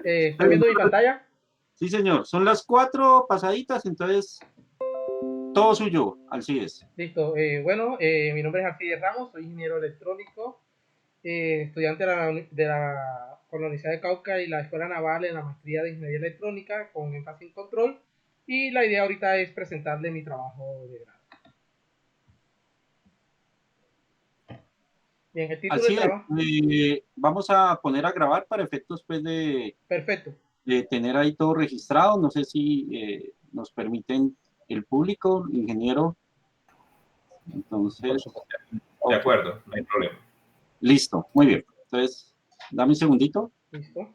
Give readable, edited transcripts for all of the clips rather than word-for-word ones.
¿Están viendo mi pantalla? Sí, señor. Son las 4 pasaditas, entonces todo suyo, Alcides. Listo. Mi nombre es Alcides Ramos, soy ingeniero electrónico, estudiante con la Universidad de Cauca y la Escuela Naval en la maestría de Ingeniería Electrónica con énfasis en control. Y la idea ahorita es presentarle mi trabajo de grado. Bien, el título del Alcides, trabajo. vamos a poner a grabar para efectos pues, Perfecto. de tener ahí todo registrado. No sé si nos permiten el público, ingeniero. Por Entonces, supuesto. De ok. acuerdo, no hay problema. Listo, muy bien. Entonces, dame un segundito. Listo.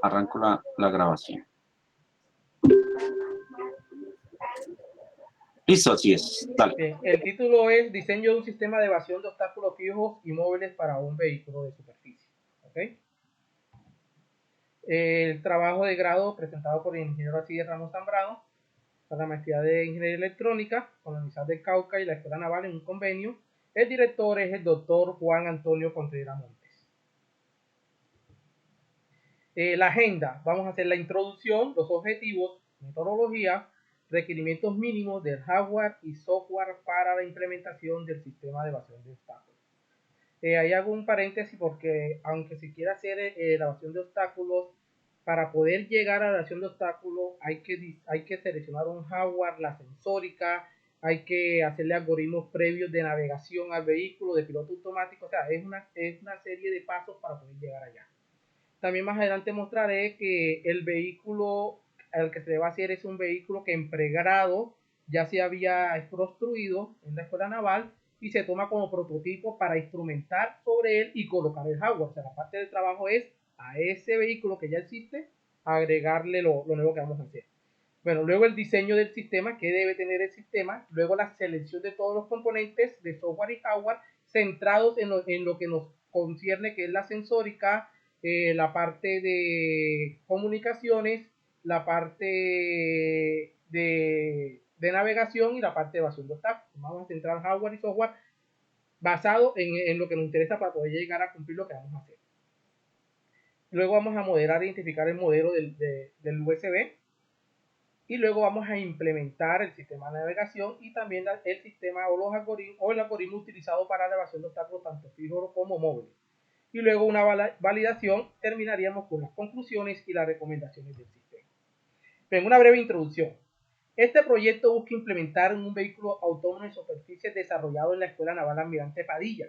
Arranco la grabación. Listo, así es. Dale. Bien, el título es Diseño de un sistema de evasión de obstáculos fijos y móviles para un vehículo de superficie. ¿Okay? El trabajo de grado presentado por el ingeniero Alcides Ramos Zambrano para la maestría de Ingeniería Electrónica con la Universidad de Cauca y la Escuela Naval en un convenio. El director es el doctor Juan Antonio Contreras Montes. La agenda, vamos a hacer la introducción, los objetivos, metodología, requerimientos mínimos del hardware y software para la implementación del sistema de evasión de obstáculos. Ahí hago un paréntesis porque aunque se quiera hacer la evasión de obstáculos, para poder llegar a la evasión de obstáculos hay que seleccionar un hardware, la sensórica, hay que hacerle algoritmos previos de navegación al vehículo, de piloto automático, o sea, es una serie de pasos para poder llegar allá. También más adelante mostraré que el vehículo al que se le va a hacer es un vehículo que en pregrado ya se había construido en la escuela naval y se toma como prototipo para instrumentar sobre él y colocar el hardware. O sea, la parte del trabajo es a ese vehículo que ya existe agregarle lo nuevo que vamos a hacer. Bueno, luego el diseño del sistema, que debe tener el sistema, luego la selección de todos los componentes de software y hardware centrados en lo que nos concierne, que es la sensórica, la parte de comunicaciones, la parte de navegación y la parte de evasión de obstáculos. Vamos a centrar hardware y software basado en lo que nos interesa para poder llegar a cumplir lo que vamos a hacer. Luego vamos a modelar e identificar el modelo del USB y luego vamos a implementar el sistema de navegación y también el sistema o los algoritmos o el algoritmo utilizado para la evasión de obstáculos tanto fijos como móviles. Y luego una validación, terminaríamos con las conclusiones y las recomendaciones del sistema. En una breve introducción, este proyecto busca implementar un vehículo autónomo en superficie desarrollado en la Escuela Naval Almirante Padilla.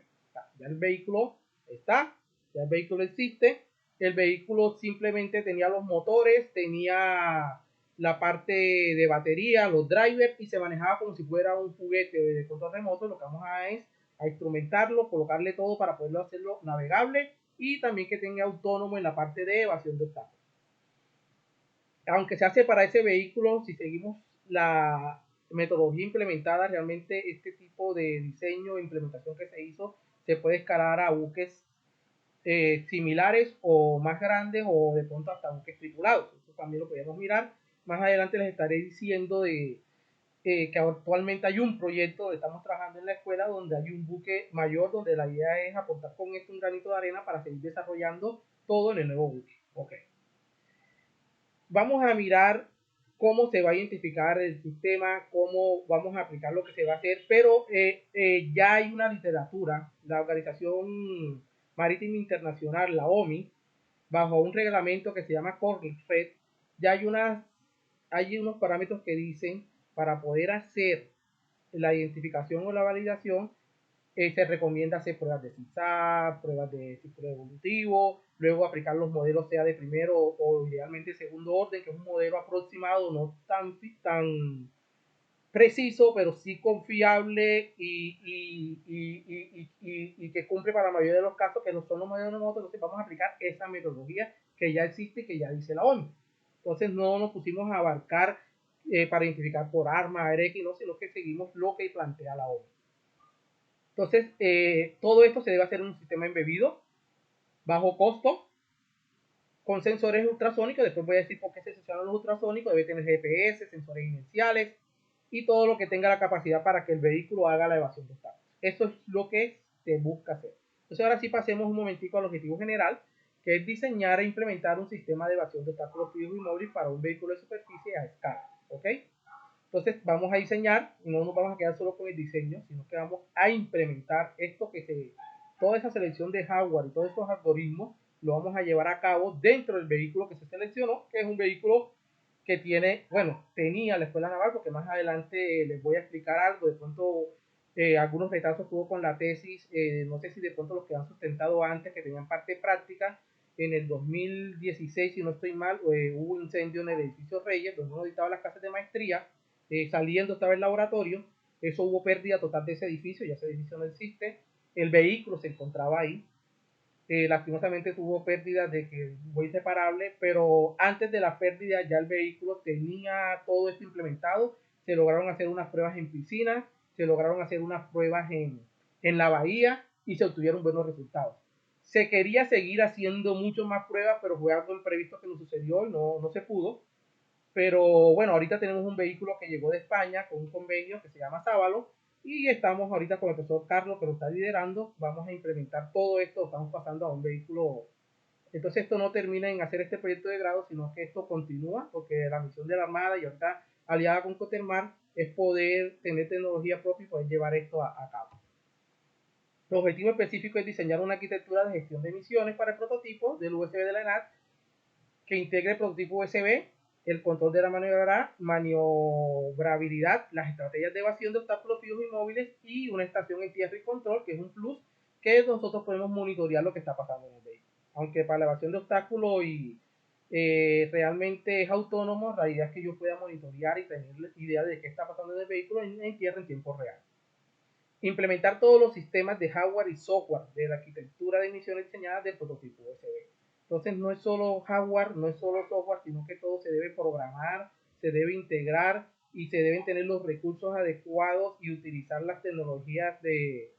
Ya el vehículo está, ya el vehículo existe, el vehículo simplemente tenía los motores, tenía la parte de batería, los drivers y se manejaba como si fuera un juguete de control remoto. Lo que vamos a es a instrumentarlo, colocarle todo para poderlo hacerlo navegable y también que tenga autónomo en la parte de evasión de obstáculos. Aunque se hace para ese vehículo, si seguimos la metodología implementada, realmente este tipo de diseño e implementación que se hizo se puede escalar a buques similares o más grandes o de pronto hasta buques tripulados. Eso también lo podemos mirar. Más adelante les estaré diciendo que actualmente hay un proyecto, estamos trabajando en la escuela donde hay un buque mayor donde la idea es aportar con esto un granito de arena para seguir desarrollando todo en el nuevo buque. Okay. Vamos a mirar cómo se va a identificar el sistema, cómo vamos a aplicar lo que se va a hacer, pero ya hay una literatura, la Organización Marítima Internacional, la OMI, bajo un reglamento que se llama CORFED, ya hay unos parámetros que dicen para poder hacer la identificación o la validación se recomienda hacer pruebas de CISAP, pruebas de ciclo evolutivo, luego aplicar los modelos sea de primero o idealmente segundo orden, que es un modelo aproximado, no tan preciso, pero sí confiable y que cumple para la mayoría de los casos, que no son los modelos de moto. Entonces vamos a aplicar esa metodología que ya existe y que ya dice la ONU. Entonces no nos pusimos a abarcar para identificar por arma, ARX, no, sino que seguimos lo que plantea la ONU. Entonces, todo esto se debe hacer en un sistema embebido, bajo costo, con sensores ultrasónicos. Después voy a decir por qué se seleccionan los ultrasónicos. Debe tener GPS, sensores inerciales y todo lo que tenga la capacidad para que el vehículo haga la evasión de obstáculos. Eso es lo que se busca hacer. Entonces, ahora sí pasemos un momentico al objetivo general, que es diseñar e implementar un sistema de evasión de obstáculos fijos y móviles para un vehículo de superficie a escala, ¿ok? Entonces vamos a diseñar, y no nos vamos a quedar solo con el diseño, sino que vamos a implementar toda esa selección de hardware y todos esos algoritmos lo vamos a llevar a cabo dentro del vehículo que se seleccionó, que es un vehículo que tenía la Escuela Naval, porque más adelante les voy a explicar algo, de pronto algunos retrasos tuvo con la tesis, no sé si de pronto los que han sustentado antes, que tenían parte práctica, en el 2016, si no estoy mal, hubo un incendio en el edificio Reyes, donde uno editaba las clases de maestría, saliendo estaba el laboratorio, eso hubo pérdida total de ese edificio, ya ese edificio no existe, el vehículo se encontraba ahí, lastimosamente tuvo pérdidas de que fue inseparable, pero antes de la pérdida ya el vehículo tenía todo esto implementado, se lograron hacer unas pruebas en piscina, se lograron hacer unas pruebas en la bahía y se obtuvieron buenos resultados. Se quería seguir haciendo mucho más pruebas, pero fue algo imprevisto que nos sucedió y no se pudo. Pero bueno, ahorita tenemos un vehículo que llegó de España con un convenio que se llama Sábalo y estamos ahorita con el profesor Carlos que lo está liderando. Vamos a implementar todo esto, estamos pasando a un vehículo. Entonces esto no termina en hacer este proyecto de grado, sino que esto continúa porque la misión de la Armada y ahorita aliada con Cotermar es poder tener tecnología propia y poder llevar esto a cabo. El objetivo específico es diseñar una arquitectura de gestión de emisiones para el prototipo del USB de la ENAD que integre el prototipo USB, el control de la maniobrabilidad, las estrategias de evasión de obstáculos fijos y móviles y una estación en tierra y control, que es un plus, que nosotros podemos monitorear lo que está pasando en el vehículo. Aunque para la evasión de obstáculos realmente es autónomo, la idea es que yo pueda monitorear y tener idea de qué está pasando en el vehículo en tierra en tiempo real. Implementar todos los sistemas de hardware y software de la arquitectura de emisiones diseñadas del prototipo USB. Entonces no es solo hardware, no es solo software, sino que todo se debe programar, se debe integrar y se deben tener los recursos adecuados y utilizar las tecnologías de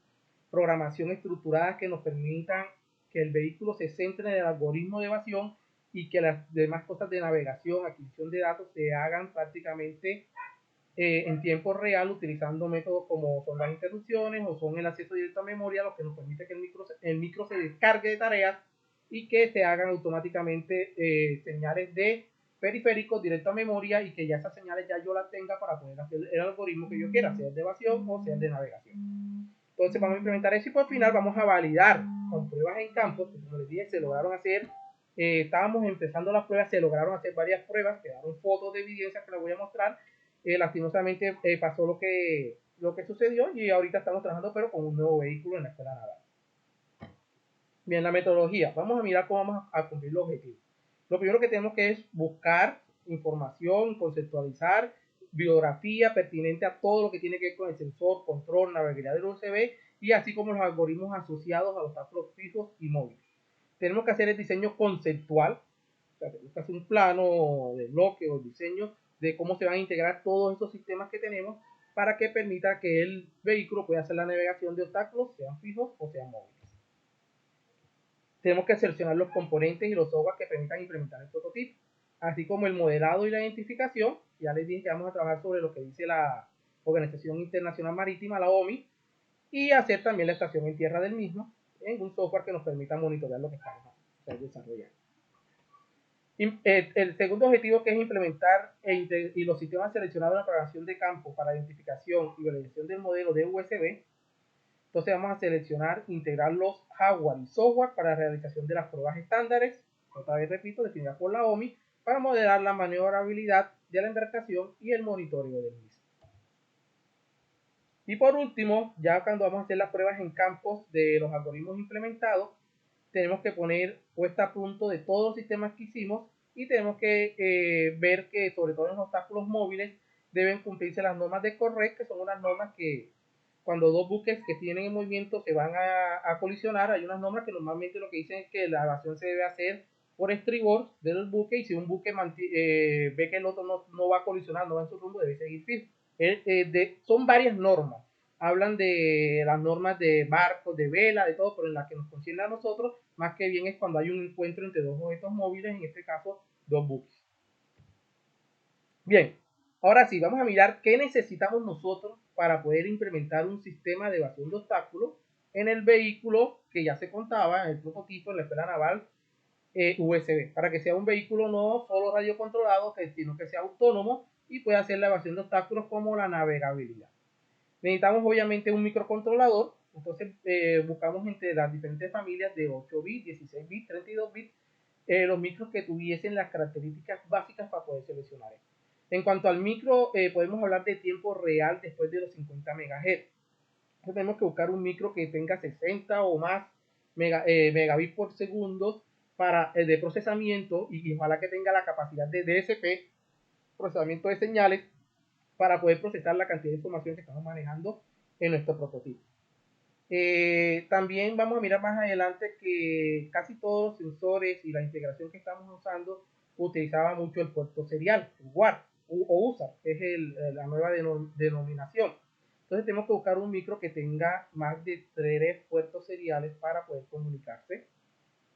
programación estructuradas que nos permitan que el vehículo se centre en el algoritmo de evasión y que las demás cosas de navegación, adquisición de datos se hagan prácticamente en tiempo real utilizando métodos como son las interrupciones o son el acceso directo a memoria, lo que nos permite que el micro se descargue de tareas y que se hagan automáticamente señales de periféricos directo a memoria y que ya esas señales ya yo las tenga para poder hacer el algoritmo que yo quiera, sea de evasión o sea de navegación. Entonces vamos a implementar eso y por final vamos a validar con pruebas en campo, que como les dije se lograron hacer, estábamos empezando las pruebas, se lograron hacer varias pruebas, quedaron fotos de evidencia que les voy a mostrar, lastimosamente pasó lo que sucedió y ahorita estamos trabajando pero con un nuevo vehículo en la escuela naval. Bien, la metodología. Vamos a mirar cómo vamos a cumplir los objetivos. Lo primero que tenemos que es buscar información, conceptualizar, biografía pertinente a todo lo que tiene que ver con el sensor, control, navegabilidad del USB y así como los algoritmos asociados a los obstáculos fijos y móviles. Tenemos que hacer el diseño conceptual, o sea, tenemos que hacer un plano de bloque o diseño de cómo se van a integrar todos estos sistemas que tenemos para que permita que el vehículo pueda hacer la navegación de obstáculos, sean fijos o sean móviles. Tenemos que seleccionar los componentes y los software que permitan implementar el prototipo, así como el modelado y la identificación. Ya les dije que vamos a trabajar sobre lo que dice la Organización Internacional Marítima, la OMI, y hacer también la estación en tierra del mismo en un software que nos permita monitorear lo que estamos desarrollando. El segundo objetivo que es implementar y los sistemas seleccionados en la programación de campo para identificación y validación del modelo de USB. Entonces vamos a seleccionar, integrar los hardware y software para la realización de las pruebas estándares, otra vez repito, definidas por la OMI, para modelar la maniobrabilidad de la embarcación y el monitoreo del mismo. Y por último, ya cuando vamos a hacer las pruebas en campos de los algoritmos implementados, tenemos que poner puesta a punto de todos los sistemas que hicimos y tenemos que ver que sobre todo en los obstáculos móviles deben cumplirse las normas de CORREC, que son unas normas que cuando dos buques que tienen en movimiento se van a colisionar, hay unas normas que normalmente lo que dicen es que la evasión se debe hacer por estribor del buque y si un buque ve que el otro no va a colisionar, no va en su rumbo, debe seguir fijo. Son varias normas, hablan de las normas de barcos, de vela, de todo, pero en las que nos concierne a nosotros, más que bien es cuando hay un encuentro entre dos objetos móviles, en este caso dos buques. Bien, ahora sí, vamos a mirar qué necesitamos nosotros para poder implementar un sistema de evasión de obstáculos en el vehículo que ya se contaba, en el prototipo en la escuela naval, USB, para que sea un vehículo no solo radiocontrolado, sino que sea autónomo y pueda hacer la evasión de obstáculos como la navegabilidad. Necesitamos obviamente un microcontrolador, entonces buscamos entre las diferentes familias de 8 bits, 16 bits, 32 bits, los micros que tuviesen las características básicas para poder seleccionar esto. En cuanto al micro, podemos hablar de tiempo real después de los 50 MHz. Entonces tenemos que buscar un micro que tenga 60 o más megabits por segundo para de procesamiento y ojalá que tenga la capacidad de DSP, procesamiento de señales, para poder procesar la cantidad de información que estamos manejando en nuestro prototipo. También vamos a mirar más adelante que casi todos los sensores y la integración que estamos usando utilizaba mucho el puerto serial, UART o USAR, que es la nueva denominación. Entonces tenemos que buscar un micro que tenga más de 3 puertos seriales para poder comunicarse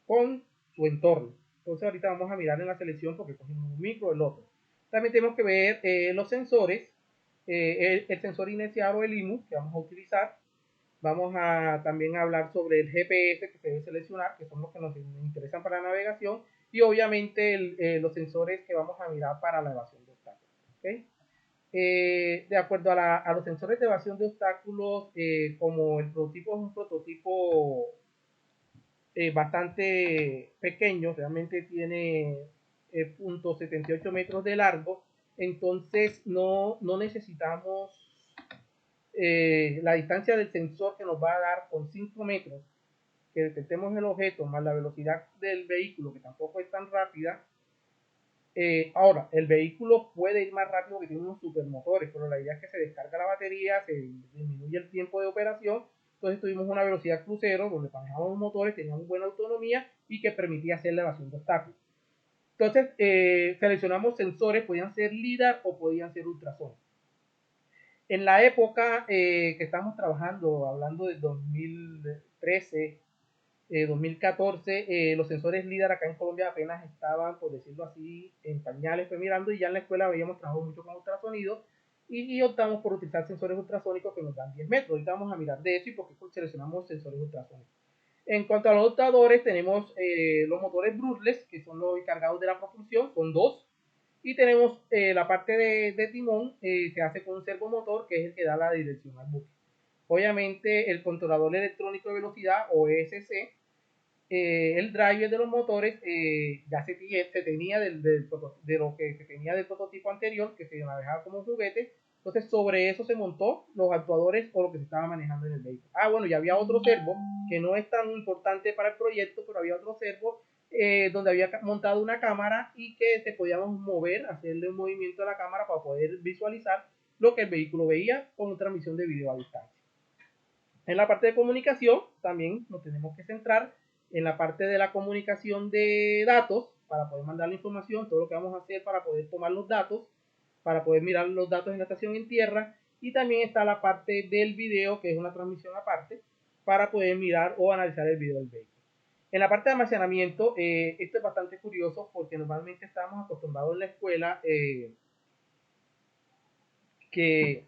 con su entorno. Entonces ahorita vamos a mirar en la selección porque cogimos un micro o el otro. También tenemos que ver los sensores, el sensor inercial o el IMU que vamos a utilizar. Vamos a también hablar sobre el GPS que se debe seleccionar, que son los que nos interesan para la navegación, y obviamente los sensores que vamos a mirar para la evasión de obstáculos. ¿Okay? De acuerdo a los sensores de evasión de obstáculos, como el prototipo es un prototipo bastante pequeño, realmente tiene 0.78 metros de largo, entonces no necesitamos la distancia del sensor que nos va a dar con 5 metros, que detectemos el objeto, más la velocidad del vehículo, que tampoco es tan rápida. Ahora, el vehículo puede ir más rápido que tiene unos supermotores, pero la idea es que se descarga la batería, se disminuye el tiempo de operación. Entonces tuvimos una velocidad crucero donde manejamos los motores, teníamos buena autonomía y que permitía hacer la evasión de obstáculos. Entonces seleccionamos sensores, podían ser LIDAR o podían ser ultrasonidos. En la época que estamos trabajando, hablando de 2013, 2014, los sensores LIDAR acá en Colombia apenas estaban, por decirlo así, en pañales, fue mirando, y ya en la escuela habíamos trabajado mucho con ultrasonidos y optamos por utilizar sensores ultrasónicos que nos dan 10 metros. Ahorita vamos a mirar de eso y por qué seleccionamos sensores ultrasónicos. En cuanto a los adaptadores, tenemos los motores brushless, que son los encargados de la propulsión, son 2. Y tenemos la parte de timón, se hace con un servomotor, que es el que da la dirección al buque. Obviamente el controlador electrónico de velocidad o ESC, el driver de los motores ya se tenía de lo que se tenía del prototipo anterior, que se manejaba como un juguete. Entonces sobre eso se montó los actuadores o lo que se estaba manejando en el vehículo. Bueno, ya había otro servo que no es tan importante para el proyecto, pero había otro servo donde había montado una cámara y que se podíamos mover, hacerle un movimiento a la cámara para poder visualizar lo que el vehículo veía con transmisión de video a distancia. En la parte de comunicación también nos tenemos que centrar en la parte de la comunicación de datos para poder mandar la información, todo lo que vamos a hacer para poder tomar los datos, para poder mirar los datos en la estación en tierra, y también está la parte del video, que es una transmisión aparte, para poder mirar o analizar el video del vehículo. En la parte de almacenamiento, esto es bastante curioso porque normalmente estamos acostumbrados en la escuela que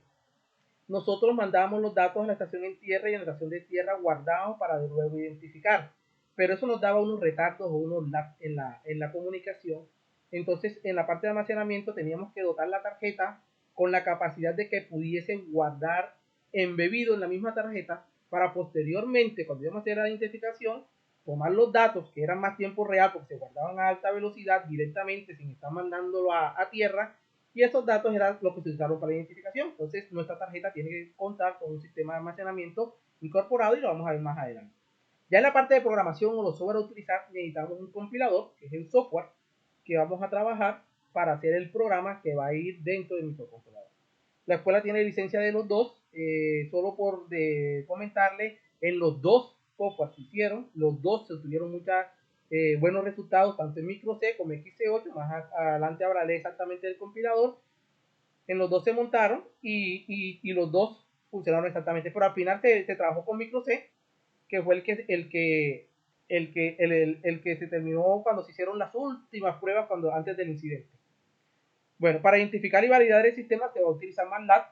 nosotros mandábamos los datos a la estación en tierra y en la estación de tierra guardados para luego identificar. Pero eso nos daba unos retardos o unos lags en la comunicación. Entonces, en la parte de almacenamiento teníamos que dotar la tarjeta con la capacidad de que pudiese guardar embebido en la misma tarjeta para posteriormente, cuando íbamos a hacer la identificación, tomar los datos que eran más tiempo real porque se guardaban a alta velocidad directamente sin estar mandándolo a tierra, y esos datos eran los que se usaron para la identificación. Entonces nuestra tarjeta tiene que contar con un sistema de almacenamiento incorporado y lo vamos a ver más adelante. Ya en la parte de programación o los software a utilizar necesitamos un compilador, que es el software que vamos a trabajar para hacer el programa que va a ir dentro de nuestro controlador. La escuela tiene licencia de los dos, solo por comentarle, en los dos software que hicieron, los dos se tuvieron muchos buenos resultados, tanto en micro C como XC8, más adelante hablaré exactamente del compilador. En los dos se montaron y los dos funcionaron exactamente, pero al final se trabajó con micro C, que fue el que se terminó cuando se hicieron las últimas pruebas antes del incidente. Bueno, para identificar y validar el sistema se va a utilizar MATLAB,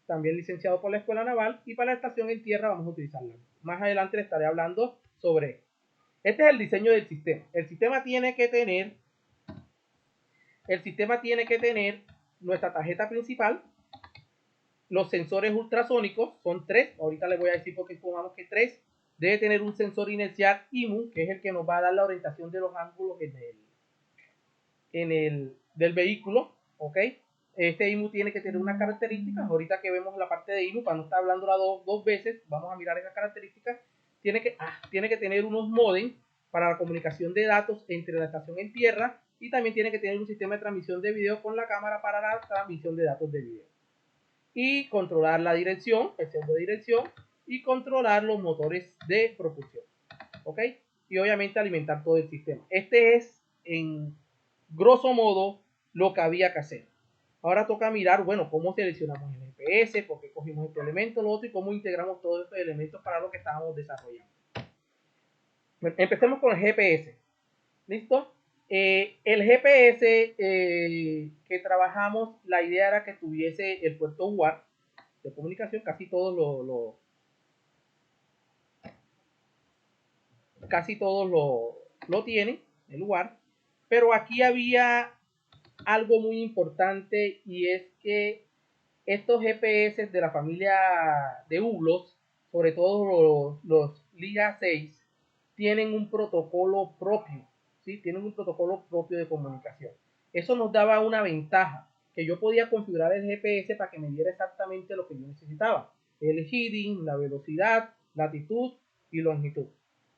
también licenciado por la Escuela Naval, y para la estación en tierra vamos a utilizarla. Más adelante les estaré hablando sobre esto. Este es el diseño del sistema. El sistema tiene que tener nuestra tarjeta principal, los sensores ultrasónicos, son 3, ahorita les voy a decir por qué pongamos que 3, debe tener un sensor inercial IMU, que es el que nos va a dar la orientación de los ángulos del vehículo, ¿ok? Este IMU tiene que tener unas características, ahorita que vemos la parte de IMU, para no estar hablándola dos veces, vamos a mirar esas características, tiene que tener unos modems para la comunicación de datos entre la estación en tierra y también tiene que tener un sistema de transmisión de video con la cámara para la transmisión de datos de video. Y controlar la dirección, el centro de dirección y controlar los motores de propulsión, ¿ok? Y obviamente alimentar todo el sistema. Este es, en grosso modo, lo que había que hacer. Ahora toca mirar, bueno, cómo seleccionamos el GPS, por qué cogimos este elemento, lo otro, y cómo integramos todos estos elementos para lo que estábamos desarrollando. Bueno, empecemos con el GPS. ¿Listo? El GPS que trabajamos, la idea era que tuviese el puerto UART de comunicación, casi todos lo tienen, el UART, pero aquí había algo muy importante y es que estos GPS de la familia de ULOS, sobre todo los LIA 6, tienen un protocolo propio, ¿sí? Tienen un protocolo propio de comunicación. Eso nos daba una ventaja, que yo podía configurar el GPS para que me diera exactamente lo que yo necesitaba. El heading, la velocidad, latitud y longitud.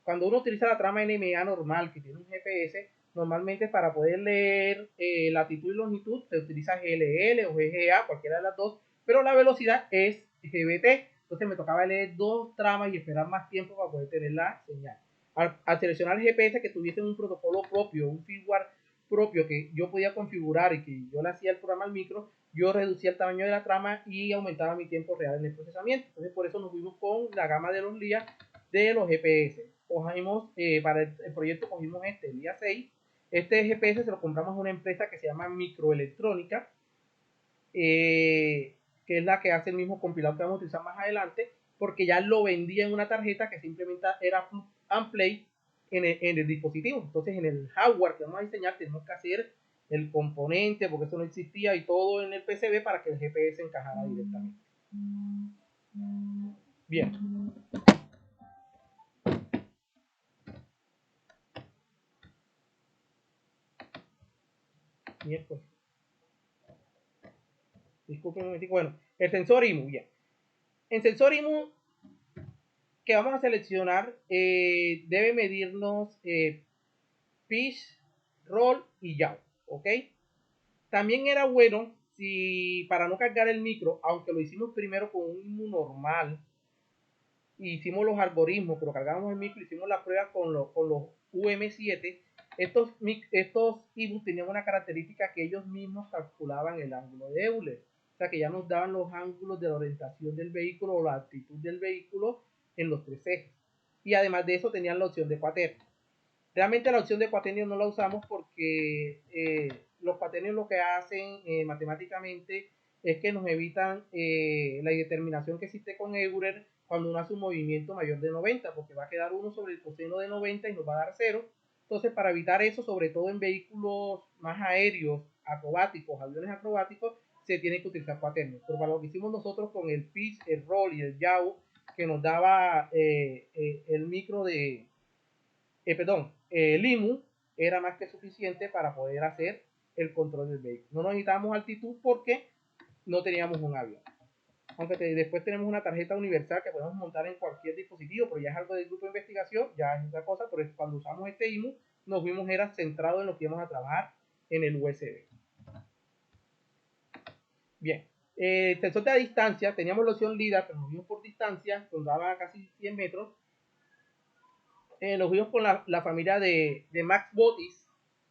Cuando uno utiliza la trama NMA normal que tiene un GPS, normalmente para poder leer latitud y longitud se utiliza GLL o GGA, cualquiera de las dos, pero la velocidad es GBT. Entonces me tocaba leer 2 tramas y esperar más tiempo para poder tener la señal. Al seleccionar el GPS que tuviese un protocolo propio, un firmware propio que yo podía configurar y que yo le hacía el programa al micro, yo reducía el tamaño de la trama y aumentaba mi tiempo real en el procesamiento. Entonces por eso nos fuimos con la gama de los LIA de los GPS. Cogimos, para el proyecto cogimos este, el LIA 6. Este GPS se lo compramos a una empresa que se llama Microelectrónica, que es la que hace el mismo compilado que vamos a utilizar más adelante, porque ya lo vendía en una tarjeta que simplemente era plug and play en el dispositivo. Entonces en el hardware que vamos a diseñar tenemos que hacer el componente, porque eso no existía, y todo en el PCB para que el GPS encajara directamente. Bien. Miércoles. Disculpen un momentico. Bueno, el sensor IMU, bien. En sensor IMU que vamos a seleccionar debe medirnos pitch, roll y yaw, ¿ok? También era bueno si para no cargar el micro, aunque lo hicimos primero con un IMU normal, hicimos los algoritmos, pero cargamos el micro, hicimos la prueba con los UM7, estos IMU tenían una característica que ellos mismos calculaban el ángulo de Euler, o sea que ya nos daban los ángulos de la orientación del vehículo o la altitud del vehículo en los 3 ejes, y además de eso tenían la opción de cuaternio. Realmente la opción de cuaternio no la usamos porque los cuaternios lo que hacen matemáticamente es que nos evitan la indeterminación que existe con Euler cuando uno hace un movimiento mayor de 90, porque va a quedar 1 sobre el coseno de 90 y nos va a dar 0. Entonces, para evitar eso, sobre todo en vehículos más aéreos, acrobáticos, aviones acrobáticos, se tiene que utilizar cuaternios. Pero para lo que hicimos nosotros con el pitch, el roll y el yaw, que nos daba el micro de, el IMU, era más que suficiente para poder hacer el control del vehículo. No necesitábamos altitud porque no teníamos un avión. Aunque después tenemos una tarjeta universal que podemos montar en cualquier dispositivo, pero ya es algo del grupo de investigación, ya es otra cosa, pero cuando usamos este IMU, nos vimos era centrado en lo que íbamos a trabajar en el USB. Bien, sensor de distancia, teníamos la opción LIDAR, pero nos vimos por distancia, nos daba casi 100 metros. Nos vimos con la familia de MaxBotics.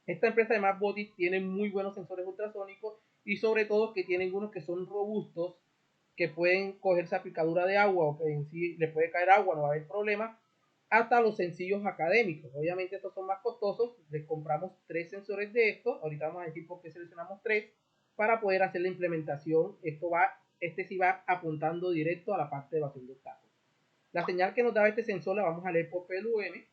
Esta empresa de MaxBotics tiene muy buenos sensores ultrasónicos y sobre todo que tienen unos que son robustos, que pueden coger esa picadura de agua o que en sí le puede caer agua, no va a haber problema, hasta los sencillos académicos. Obviamente estos son más costosos, les compramos 3 sensores de estos, ahorita vamos a decir por qué seleccionamos 3, para poder hacer la implementación. Este sí va apuntando directo a la parte de evasión de obstáculos. La señal que nos daba este sensor la vamos a leer por PWM,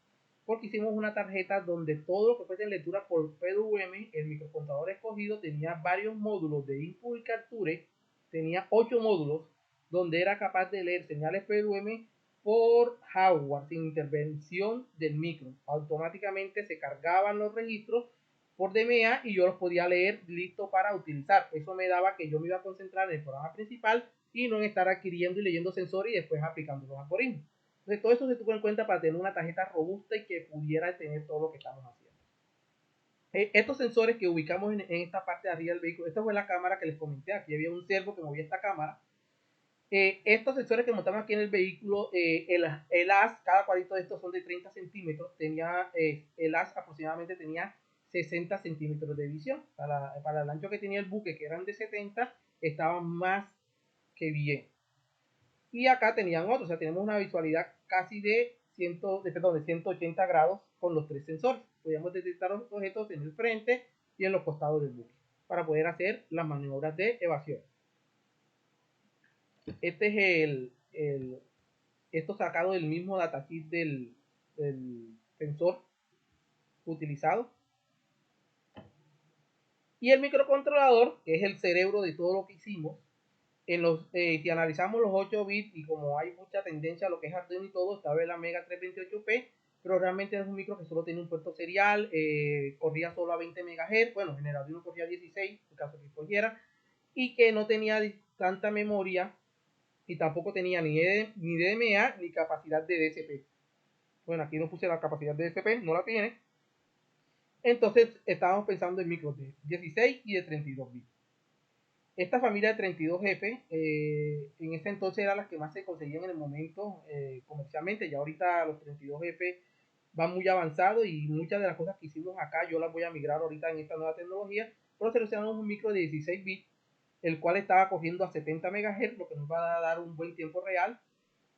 porque hicimos una tarjeta donde todo lo que fuese en lectura por PWM, el microcontador escogido tenía varios módulos de input y capture, tenía 8 módulos donde era capaz de leer señales PWM por hardware sin intervención del micro. Automáticamente se cargaban los registros por DMA y yo los podía leer listo para utilizar. Eso me daba que yo me iba a concentrar en el programa principal y no en estar adquiriendo y leyendo sensores y después aplicando los algoritmos. Entonces todo eso se tuvo en cuenta para tener una tarjeta robusta y que pudiera tener todo lo que estamos haciendo. Estos sensores que ubicamos en esta parte de arriba del vehículo, esta fue la cámara que les comenté, aquí había un servo que movía esta cámara. Estos sensores que montamos aquí en el vehículo, el haz, cada cuadrito de estos son de 30 centímetros, el haz aproximadamente tenía 60 centímetros de visión. Para el ancho que tenía el buque, que eran de 70, estaban más que bien. Y acá tenían otros, o sea, tenemos una visualidad casi de 180 grados con los 3 sensores. Podíamos detectar los objetos en el frente y en los costados del buque para poder hacer las maniobras de evasión. Este es esto sacado del mismo datakit del sensor utilizado. Y el microcontrolador, que es el cerebro de todo lo que hicimos, si analizamos los 8 bits y como hay mucha tendencia a lo que es Arduino y todo, esta vez la Mega 328P, pero realmente es un micro que solo tiene un puerto serial, corría solo a 20 MHz, bueno, en el Arduino corría 16, en caso que cogiera, y que no tenía tanta memoria y tampoco tenía ni DMA ni capacidad de DSP. Bueno, aquí no puse la capacidad de DSP, no la tiene. Entonces estábamos pensando en micros de 16 y de 32 bits. Esta familia de 32F en ese entonces eran las que más se conseguían en el momento comercialmente. Ya ahorita los 32F van muy avanzados y muchas de las cosas que hicimos acá yo las voy a migrar ahorita en esta nueva tecnología. Pero seleccionamos un micro de 16 bits, el cual estaba cogiendo a 70 MHz, lo que nos va a dar un buen tiempo real.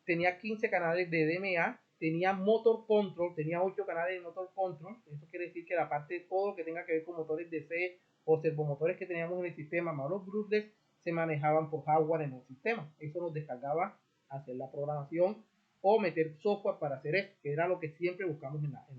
Tenía 15 canales de DMA, tenía motor control, tenía 8 canales de motor control. Eso quiere decir que la parte de todo lo que tenga que ver con motores DC o servomotores que teníamos en el sistema, más los brushless, se manejaban por hardware en el sistema. Eso nos descargaba hacer la programación o meter software para hacer eso, que era lo que siempre buscamos en la red.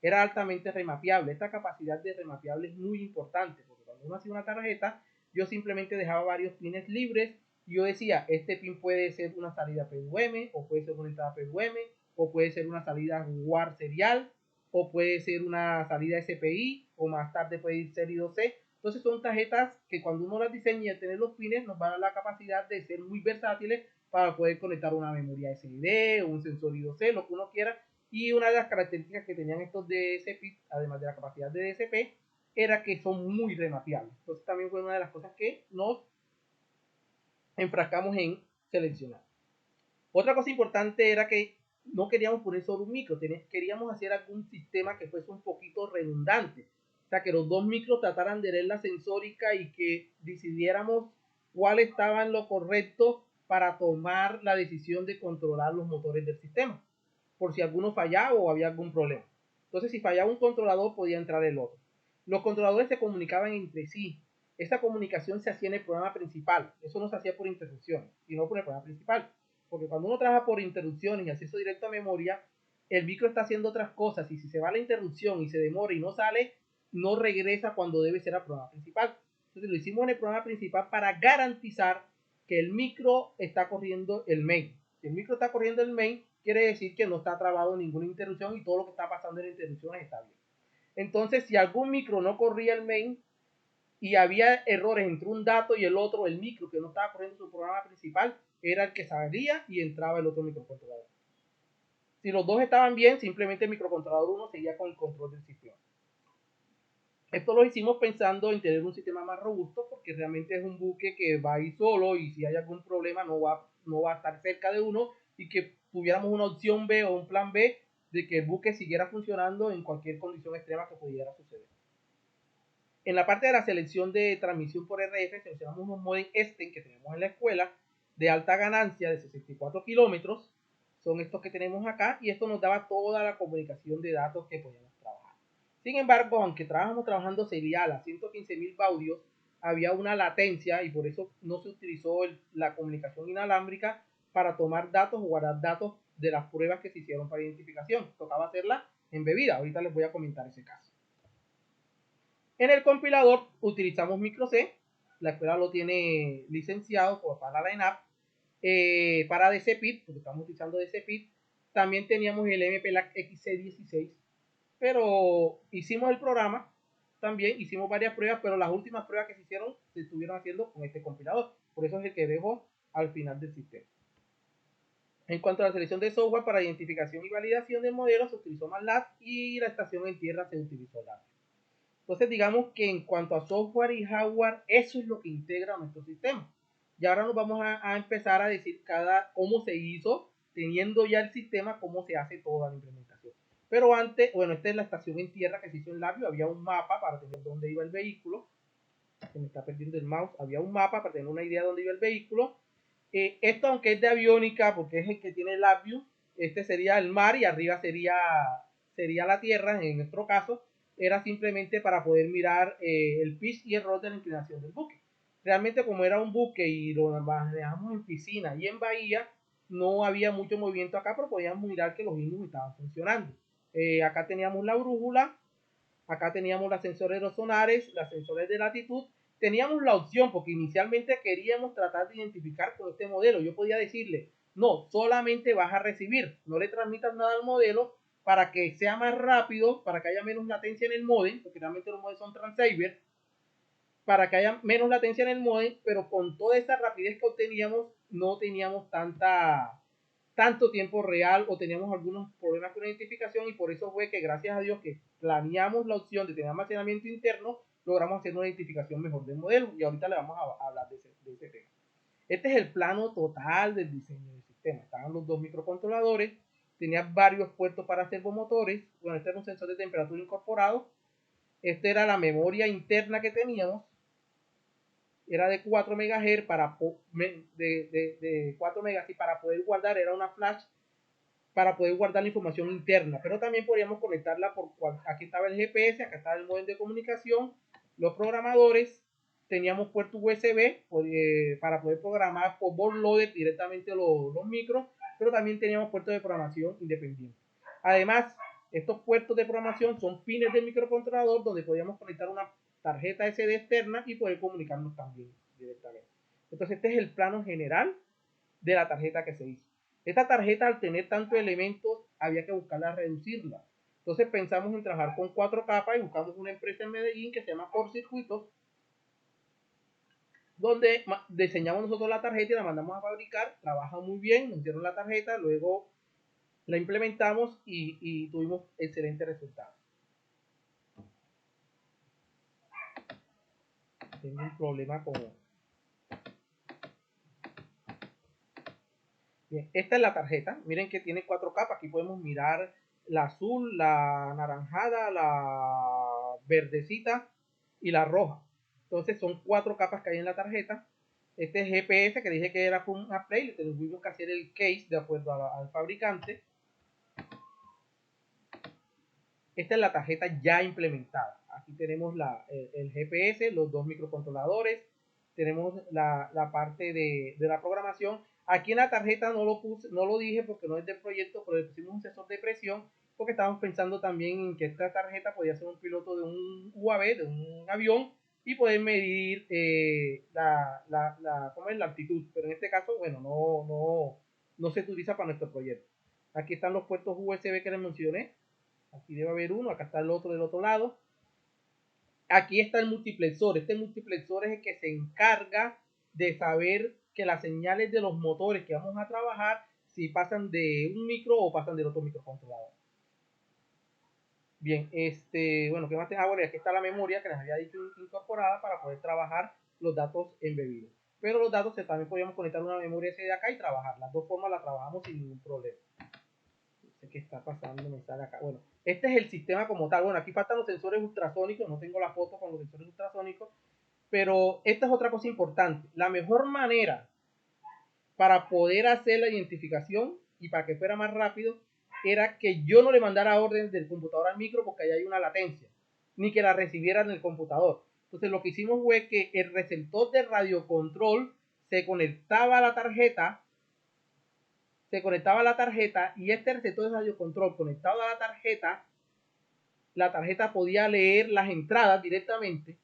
Era altamente remapeable. Esta capacidad de remapeable es muy importante, porque cuando uno hacía una tarjeta, yo simplemente dejaba varios pines libres y yo decía, este pin puede ser una salida PWM, o puede ser una entrada PWM, o puede ser una salida WAR serial, o puede ser una salida SPI, o más tarde puede ser I2C. Entonces son tarjetas que cuando uno las diseña y al tener los pines nos van a dar la capacidad de ser muy versátiles para poder conectar una memoria SSD, un sensor I2C, lo que uno quiera. Y una de las características que tenían estos DSP, además de la capacidad de DSP, era que son muy remapeables. Entonces también fue una de las cosas que nos enfrascamos en seleccionar. Otra cosa importante era que no queríamos poner solo un micro, queríamos hacer algún sistema que fuese un poquito redundante. O sea, que los dos micros trataran de leer la sensórica y que decidiéramos cuál estaba en lo correcto para tomar la decisión de controlar los motores del sistema, por si alguno fallaba o había algún problema. Entonces, si fallaba un controlador, podía entrar el otro. Los controladores se comunicaban entre sí. Esta comunicación se hacía en el programa principal. Eso no se hacía por interrupciones, sino por el programa principal. Porque cuando uno trabaja por interrupciones y acceso directo a memoria, el micro está haciendo otras cosas y si se va la interrupción y se demora y no sale, no regresa cuando debe ser al programa principal. Entonces lo hicimos en el programa principal para garantizar que el micro está corriendo el main. Si el micro está corriendo el main, quiere decir que no está trabado ninguna interrupción y todo lo que está pasando en interrupciones está bien. Entonces, si algún micro no corría el main y había errores entre un dato y el otro, el micro que no estaba corriendo su programa principal era el que salía y entraba el otro microcontrolador. Si los dos estaban bien, simplemente el microcontrolador 1 seguía con el control del sistema. Esto lo hicimos pensando en tener un sistema más robusto porque realmente es un buque que va a ir solo y si hay algún problema no va a estar cerca de uno y que tuviéramos una opción B o un plan B de que el buque siguiera funcionando en cualquier condición extrema que pudiera suceder. En la parte de la selección de transmisión por RF seleccionamos unos modem Esten que tenemos en la escuela de alta ganancia de 64 kilómetros. Son estos que tenemos acá y esto nos daba toda la comunicación de datos que podíamos trabajar. Sin embargo, aunque estábamos trabajando serial a 115.000 baudios, había una latencia y por eso no se utilizó la comunicación inalámbrica para tomar datos o guardar datos de las pruebas que se hicieron para identificación. Tocaba hacerla embebida. Ahorita les voy a comentar ese caso. En el compilador utilizamos microC, la escuela lo tiene licenciado para la ENAP, para DCPID, porque estamos utilizando DCPID. También teníamos el MPLAC XC16, pero hicimos el programa, también hicimos varias pruebas, pero las últimas pruebas que se hicieron se estuvieron haciendo con este compilador, por eso es el que dejo al final del sistema. En cuanto a la selección de software para identificación y validación del modelo, se utilizó MATLAB y la estación en tierra se utilizó LabVIEW. Entonces, digamos que en cuanto a software y hardware, eso es lo que integra nuestro sistema. Y ahora nos vamos a empezar a decir cómo se hizo, teniendo ya el sistema, cómo se hace toda la implementación. Pero antes, bueno, esta es la estación en tierra que se hizo en LabVIEW, había un mapa para tener dónde iba el vehículo. Se me está perdiendo el mouse, había un mapa para tener una idea de dónde iba el vehículo. Esto, aunque es de aviónica, porque es el que tiene LabVIEW, este sería el mar y arriba sería la tierra, en nuestro caso, era simplemente para poder mirar el pitch y el rol de la inclinación del buque. Realmente, como era un buque y lo manejamos en piscina y en bahía, no había mucho movimiento acá, pero podíamos mirar que los mismos estaban funcionando. Acá teníamos la brújula, acá teníamos los sensores de los sonares, los sensores de latitud. Teníamos la opción, porque inicialmente queríamos tratar de identificar con este modelo. Yo podía decirle, no, solamente vas a recibir, no le transmitas nada al modelo para que sea más rápido, para que haya menos latencia en el modem, porque realmente los modems son transceiver, para que haya menos latencia en el modem, pero con toda esa rapidez que obteníamos, no teníamos tanto tiempo real o teníamos algunos problemas con la identificación, y por eso fue que gracias a Dios que planeamos la opción de tener almacenamiento interno, logramos hacer una identificación mejor del modelo, y ahorita le vamos a hablar de ese tema. Este es el plano total del diseño del sistema. Estaban los dos microcontroladores, tenía varios puertos para servomotores. Bueno, este era un sensor de temperatura incorporado. Esta era la memoria interna que teníamos. Era de 4 MHz de 4 MHz, y para poder guardar era una flash para poder guardar la información interna, pero también podíamos conectarla aquí estaba el GPS, acá estaba el modem de comunicación, los programadores, teníamos puerto USB para poder programar por bootloader directamente los micros, pero también teníamos puertos de programación independiente. Además, estos puertos de programación son pines del microcontrolador donde podíamos conectar una tarjeta SD externa y poder comunicarnos también directamente. Entonces, este es el plano general de la tarjeta que se hizo. Esta tarjeta, al tener tantos elementos, había que buscarla reducirla. Entonces pensamos en trabajar con 4 capas y buscamos una empresa en Medellín que se llama Por Circuitos, donde diseñamos nosotros la tarjeta y la mandamos a fabricar. Trabaja muy bien, nos dieron la tarjeta, luego la implementamos y tuvimos excelentes resultados. Tengo un problema con... Bien, esta es la tarjeta. Miren que tiene 4 capas. Aquí podemos mirar la azul, la naranjada, la verdecita y la roja. Entonces son 4 capas que hay en la tarjeta. Este es GPS, que dije que era un upgrade. Tuvimos que hacer el case de acuerdo al fabricante. Esta es la tarjeta ya implementada. Aquí tenemos el GPS, los 2 microcontroladores. Tenemos la parte de la programación. Aquí en la tarjeta no lo dije porque no es del proyecto, pero le pusimos un sensor de presión porque estábamos pensando también en que esta tarjeta podía ser un piloto de un UAV, de un avión, y poder medir la altitud. Pero en este caso, bueno, no se utiliza para nuestro proyecto. Aquí están los puertos USB que les mencioné. Aquí debe haber uno, acá está el otro del otro lado. Aquí está el multiplexor. Este multiplexor es el que se encarga de saber que las señales de los motores que vamos a trabajar, si pasan de un micro o pasan del otro microcontrolador. Bien, bueno, ¿qué más tengo? Bueno, aquí está la memoria que les había dicho incorporada para poder trabajar los datos embebidos. Pero los datos también podíamos conectar una memoria SD acá y trabajar. Las dos formas las trabajamos sin ningún problema. No sé qué está pasando, me sale acá. Bueno, este es el sistema como tal. Bueno, aquí faltan los sensores ultrasónicos. No tengo la foto con los sensores ultrasónicos. Pero esta es otra cosa importante. La mejor manera para poder hacer la identificación y para que fuera más rápido era que yo no le mandara órdenes del computador al micro porque ahí hay una latencia, ni que la recibiera en el computador. Entonces lo que hicimos fue que el receptor de radiocontrol se conectaba a la tarjeta, y este receptor de radiocontrol conectado a la tarjeta la tarjeta podía leer las entradas directamente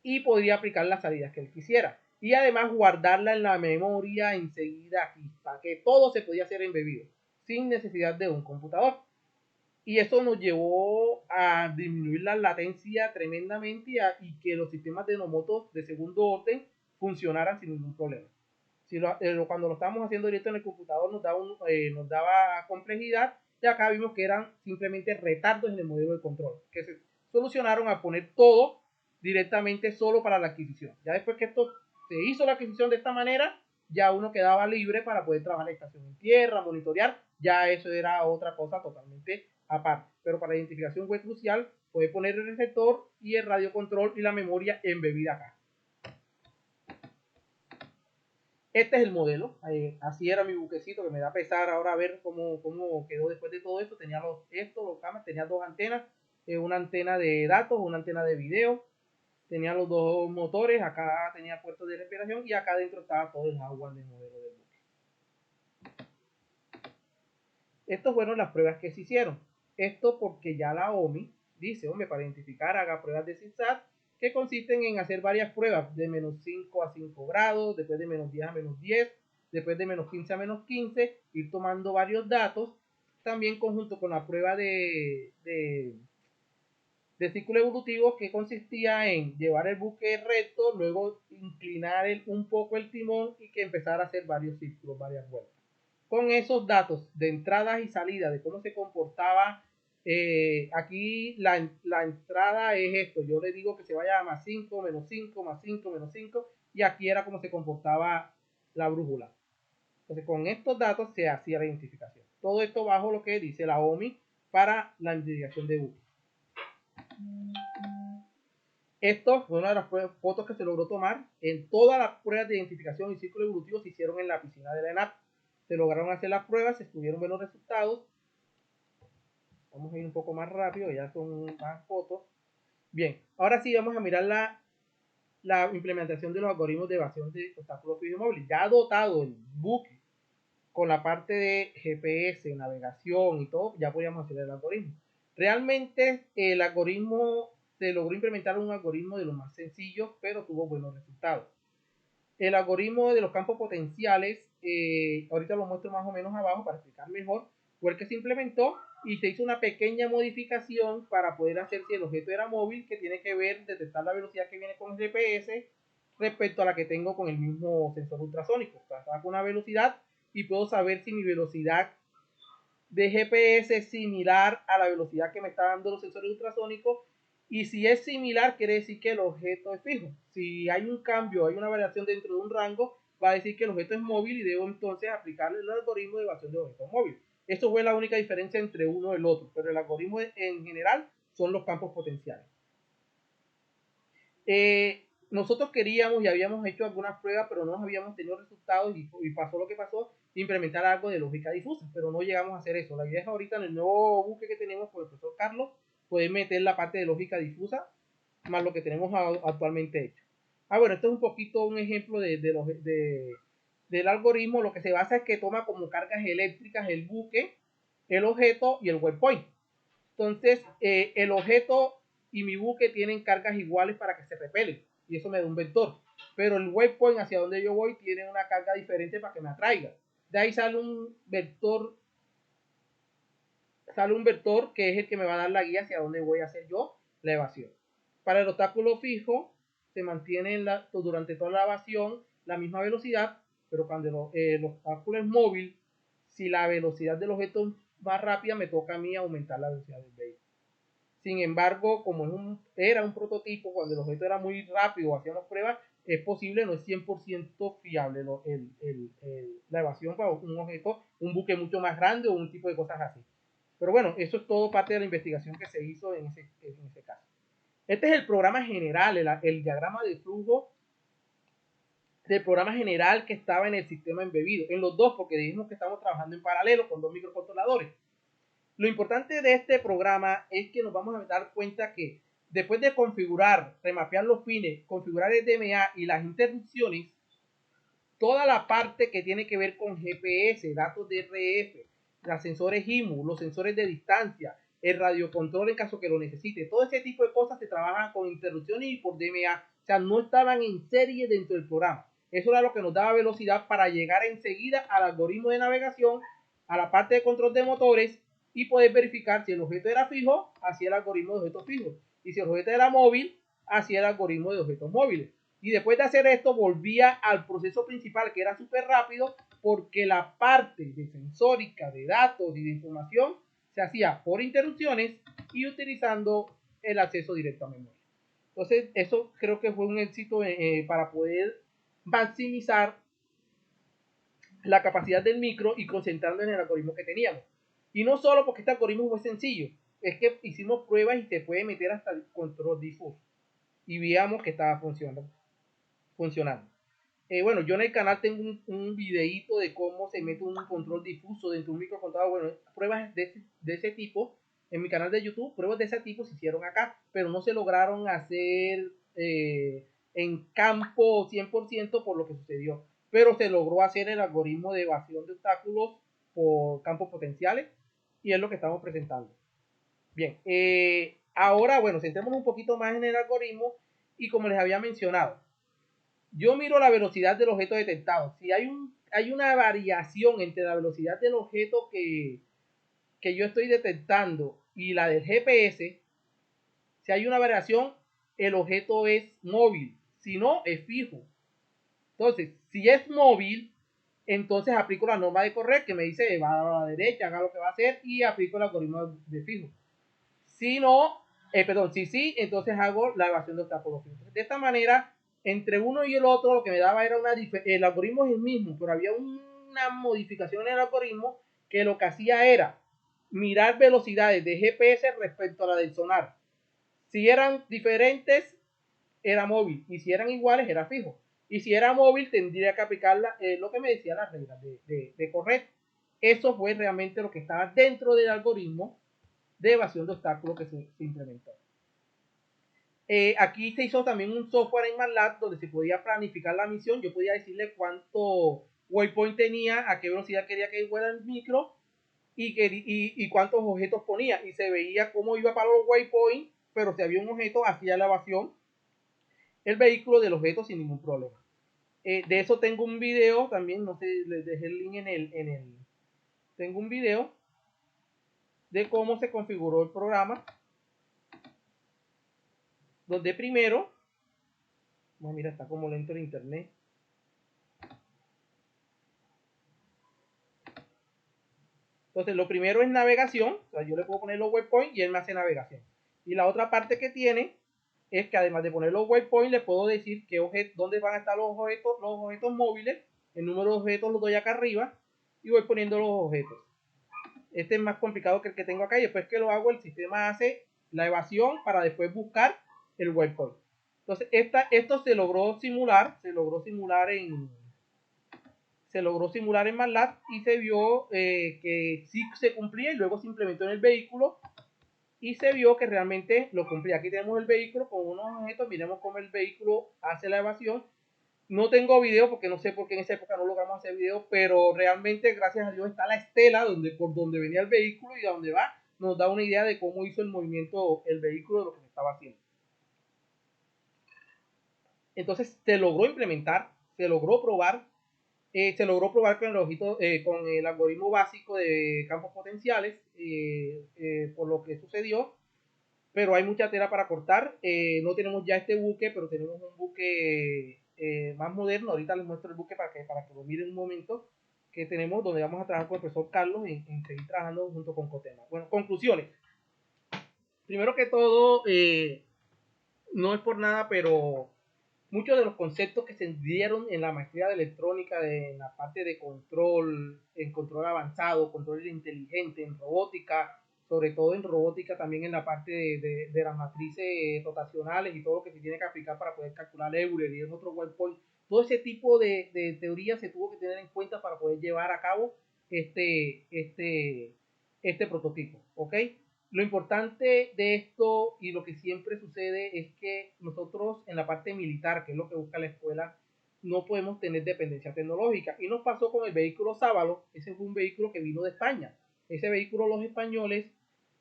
y podría aplicar las salidas que él quisiera. Y además guardarla en la memoria enseguida aquí, para que todo se podía hacer embebido, sin necesidad de un computador. Y eso nos llevó a disminuir la latencia tremendamente y que los sistemas de Nomoto de segundo orden funcionaran sin ningún problema. Cuando lo estábamos haciendo directo en el computador nos daba complejidad, y acá vimos que eran simplemente retardos en el modelo de control, que se solucionaron a poner todo directamente solo para la adquisición. Ya después que esto se hizo la adquisición de esta manera, ya uno quedaba libre para poder trabajar la estación en tierra, monitorear, ya eso era otra cosa totalmente aparte. Pero para la identificación web crucial, puede poner el receptor y el radiocontrol y la memoria embebida acá. Este es el modelo, así era mi buquecito, que me da pesar ahora ver cómo quedó después de todo esto. Tenía los cámaras, tenía dos antenas, una antena de datos, una antena de video, tenía los dos motores, acá tenía puertos de respiración y acá adentro estaba todo el hardware del modelo del buque. Estas fueron las pruebas que se hicieron. Esto porque ya la OMI dice, hombre, para identificar haga pruebas de SINSAT, que consisten en hacer varias pruebas de menos 5 a 5 grados, después de menos 10 a menos 10, después de menos 15 a menos 15, ir tomando varios datos, también conjunto con la prueba de círculo evolutivo, que consistía en llevar el buque recto, luego inclinar un poco el timón y que empezara a hacer varios círculos, varias vueltas. Con esos datos de entradas y salidas, de cómo se comportaba, aquí la entrada es esto, yo le digo que se vaya a más 5, menos 5, más 5, menos 5, y aquí era como se comportaba la brújula. Entonces con estos datos se hacía la identificación. Todo esto bajo lo que dice la OMI para la identificación de buques. Esto fue una de las fotos que se logró tomar. En todas las pruebas de identificación y círculo evolutivo se hicieron en la piscina de la ENAP. Se lograron hacer las pruebas, se tuvieron buenos resultados. Vamos a ir un poco más rápido, ya son más fotos. Bien, ahora sí vamos a mirar la implementación de los algoritmos de evasión de obstáculos fijos y móviles. Ya dotado el buque con la parte de GPS, navegación y todo, ya podíamos hacer el algoritmo. Realmente el algoritmo se logró implementar un algoritmo de los más sencillos, pero tuvo buenos resultados. El algoritmo de los campos potenciales, ahorita lo muestro más o menos abajo para explicar mejor, fue el que se implementó y se hizo una pequeña modificación para poder hacer, si el objeto era móvil, que tiene que ver, detectar la velocidad que viene con el GPS respecto a la que tengo con el mismo sensor ultrasónico. O sea, saco una velocidad y puedo saber si mi velocidad de GPS es similar a la velocidad que me está dando los sensores ultrasónicos, y si es similar quiere decir que el objeto es fijo. Si hay un cambio, hay una variación dentro de un rango, va a decir que el objeto es móvil y debo entonces aplicarle el algoritmo de evasión de objetos móviles. Esto fue la única diferencia entre uno y el otro, pero el algoritmo en general son los campos potenciales. Nosotros queríamos y habíamos hecho algunas pruebas, pero no habíamos tenido resultados y pasó lo que pasó, implementar algo de lógica difusa, pero no llegamos a hacer eso. La idea es ahorita en el nuevo buque que tenemos con el profesor Carlos, poder meter la parte de lógica difusa, más lo que tenemos actualmente hecho. Bueno, esto es un poquito un ejemplo del algoritmo. Lo que se basa es que toma como cargas eléctricas el buque, el objeto y el waypoint. Entonces, el objeto y mi buque tienen cargas iguales para que se repelen, y eso me da un vector. Pero el waypoint hacia donde yo voy tiene una carga diferente para que me atraiga. De ahí sale un vector que es el que me va a dar la guía hacia dónde voy a hacer yo la evasión. Para el obstáculo fijo se mantiene durante toda la evasión la misma velocidad, pero cuando el obstáculo es móvil, si la velocidad del objeto es más rápida, me toca a mí aumentar la velocidad del vehículo. Sin embargo, como era un prototipo, cuando el objeto era muy rápido, hacíamos pruebas, es posible, no es 100% fiable la evasión para un objeto, un buque mucho más grande o un tipo de cosas así. Pero bueno, eso es todo parte de la investigación que se hizo en ese caso. Este es el programa general, el diagrama de flujo del programa general que estaba en el sistema embebido, en los dos, porque dijimos que estamos trabajando en paralelo con dos microcontroladores. Lo importante de este programa es que nos vamos a dar cuenta que después de configurar, remapear los pines, configurar el DMA y las interrupciones, toda la parte que tiene que ver con GPS, datos de RF, los sensores IMU, los sensores de distancia, el radiocontrol en caso que lo necesite. Todo ese tipo de cosas se trabajan con interrupciones y por DMA. O sea, no estaban en serie dentro del programa. Eso era lo que nos daba velocidad para llegar enseguida al algoritmo de navegación, a la parte de control de motores y poder verificar si el objeto era fijo, hacía el algoritmo de objetos fijos. Y si el objeto era móvil, hacía el algoritmo de objetos móviles. Y después de hacer esto, volvía al proceso principal, que era súper rápido, porque la parte de sensórica, de datos y de información se hacía por interrupciones y utilizando el acceso directo a memoria. Entonces, eso creo que fue un éxito para poder maximizar la capacidad del micro y concentrarnos en el algoritmo que teníamos. Y no solo porque este algoritmo fue sencillo, es que hicimos pruebas y se puede meter hasta el control difuso. Y veíamos que estaba funcionando. Bueno, yo en el canal tengo un videíto de cómo se mete un control difuso dentro de un microcontrolador. Bueno, pruebas de ese tipo en mi canal de YouTube, pruebas de ese tipo se hicieron acá, pero no se lograron hacer en campo 100% por lo que sucedió. Pero se logró hacer el algoritmo de evasión de obstáculos por campos potenciales y es lo que estamos presentando. Bien, ahora, bueno, centrémonos un poquito más en el algoritmo y como les había mencionado, yo miro la velocidad del objeto detectado. Si hay una variación entre la velocidad del objeto que yo estoy detectando y la del GPS, si hay una variación, el objeto es móvil. Si no, es fijo. Entonces, si es móvil, entonces aplico la norma de correr que me dice va a la derecha, haga lo que va a hacer y aplico el algoritmo de fijo. Si no, si sí, entonces hago la evasión de obstáculos. De esta manera, entre uno y el otro, lo que me daba era el algoritmo es el mismo, pero había una modificación en el algoritmo que lo que hacía era mirar velocidades de GPS respecto a la del sonar. Si eran diferentes, era móvil, y si eran iguales, era fijo. Y si era móvil, tendría que aplicar lo que me decía las reglas de correr. Eso fue realmente lo que estaba dentro del algoritmo de evasión de obstáculos que se implementó. Aquí se hizo también un software en MATLAB donde se podía planificar la misión. Yo podía decirle cuánto waypoint tenía, a qué velocidad quería que fuera el micro y cuántos objetos ponía. Y se veía cómo iba para los waypoints, pero si había un objeto, hacía la evasión el vehículo del objeto sin ningún problema. De eso tengo un video también, no sé, les dejé el link tengo un video de cómo se configuró el programa, donde primero, mira, está como lento el internet. Entonces, lo primero es navegación, o sea, yo le puedo poner los waypoints y él me hace navegación. Y la otra parte que tiene es que además de poner los waypoints, le puedo decir dónde van a estar los objetos móviles, el número de objetos lo doy acá arriba y voy poniendo los objetos. Este es más complicado que el que tengo acá y después que lo hago el sistema hace la evasión para después buscar el waypoint. Entonces esto se logró simular en MATLAB y se vio que sí se cumplía y luego se implementó en el vehículo y se vio que realmente lo cumplía. Aquí tenemos el vehículo con unos objetos, miremos cómo el vehículo hace la evasión. No tengo video porque no sé por qué en esa época no logramos hacer video, pero realmente gracias a Dios está la estela por donde venía el vehículo y a donde va nos da una idea de cómo hizo el movimiento el vehículo de lo que se estaba haciendo. Entonces se logró implementar, se logró probar con el algoritmo básico de campos potenciales, por lo que sucedió, pero hay mucha tela para cortar. No tenemos ya este buque, pero tenemos un buque más moderno. Ahorita les muestro el buque para que lo miren un momento, que tenemos donde vamos a trabajar con el profesor Carlos en seguir trabajando junto con Cotema. Bueno, conclusiones. Primero que todo, no es por nada, pero muchos de los conceptos que se dieron en la maestría de electrónica, en la parte de control, en control avanzado, control inteligente, en robótica, sobre todo en robótica, también en la parte de las matrices rotacionales y todo lo que se tiene que aplicar para poder calcular Euler y en otro waypoint. Todo ese tipo de teoría se tuvo que tener en cuenta para poder llevar a cabo este prototipo, ¿ok? Lo importante de esto y lo que siempre sucede es que nosotros en la parte militar, que es lo que busca la escuela, no podemos tener dependencia tecnológica. Y nos pasó con el vehículo Sábalo. Ese fue un vehículo que vino de España. Ese vehículo los españoles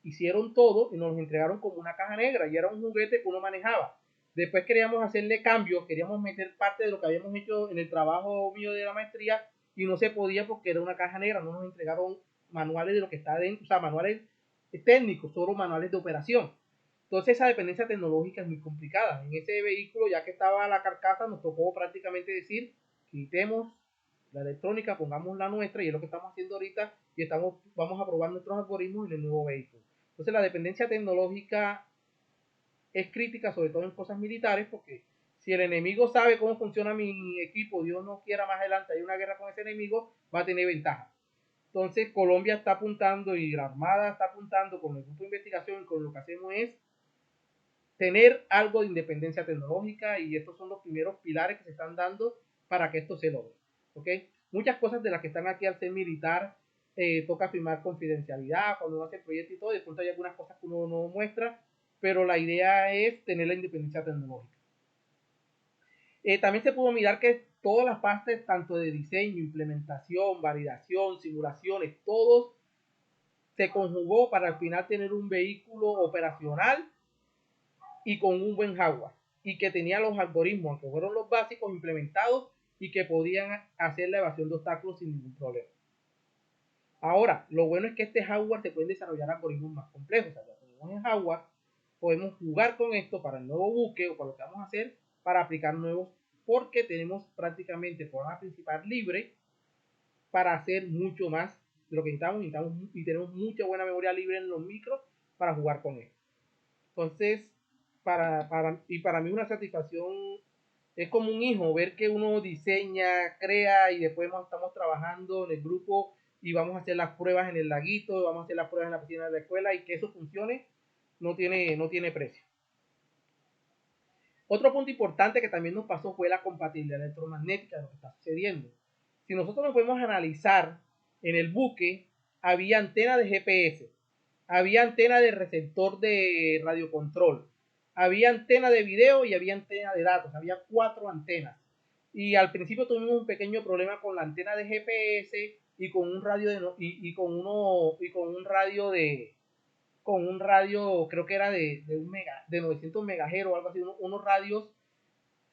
hicieron todo y nos los entregaron como una caja negra y era un juguete que uno manejaba. Después queríamos hacerle cambios, queríamos meter parte de lo que habíamos hecho en el trabajo mío de la maestría y no se podía porque era una caja negra, no nos entregaron manuales de lo que está dentro, o sea, manuales técnicos, solo manuales de operación. Entonces esa dependencia tecnológica es muy complicada. En ese vehículo, ya que estaba la carcasa, nos tocó prácticamente decir, quitemos la electrónica, pongamos la nuestra, y es lo que estamos haciendo ahorita, y vamos a probar nuestros algoritmos en el nuevo vehículo. Entonces la dependencia tecnológica es crítica, sobre todo en cosas militares, porque si el enemigo sabe cómo funciona mi equipo, Dios no quiera más adelante hay una guerra con ese enemigo, va a tener ventaja. Entonces Colombia está apuntando y la Armada está apuntando con el grupo de investigación, con lo que hacemos es tener algo de independencia tecnológica, y estos son los primeros pilares que se están dando para que esto se logre. ¿Okay? Muchas cosas de las que están aquí al ser militar toca firmar confidencialidad cuando uno hace el proyecto y todo, y de pronto hay algunas cosas que uno no muestra, pero la idea es tener la independencia tecnológica. También se pudo mirar que todas las partes, tanto de diseño, implementación, validación, simulaciones, todos se conjugó para al final tener un vehículo operacional y con un buen hardware, y que tenía los algoritmos, que fueron los básicos implementados y que podían hacer la evasión de obstáculos sin ningún problema. Ahora, lo bueno es que este hardware se pueden desarrollar algoritmos más complejos. O sea, ya tenemos el hardware, podemos jugar con esto para el nuevo buque o para lo que vamos a hacer, para aplicar nuevos, porque tenemos prácticamente el programa principal libre para hacer mucho más de lo que necesitamos y tenemos mucha buena memoria libre en los micros para jugar con esto. Entonces, para mí una satisfacción, es como un hijo, ver que uno diseña, crea y después estamos trabajando en el grupo y vamos a hacer las pruebas en el laguito, vamos a hacer las pruebas en la piscina de la escuela, y que eso funcione, no tiene precio. Otro punto importante que también nos pasó fue la compatibilidad electromagnética de lo que está sucediendo. Si nosotros nos podemos analizar, en el buque había antena de GPS, había antena de receptor de radiocontrol, había antena de video y había antena de datos, había 4 antenas. Y al principio tuvimos un pequeño problema con la antena de GPS y con un radio con un radio, creo que era de 900 megahertz o algo así, unos radios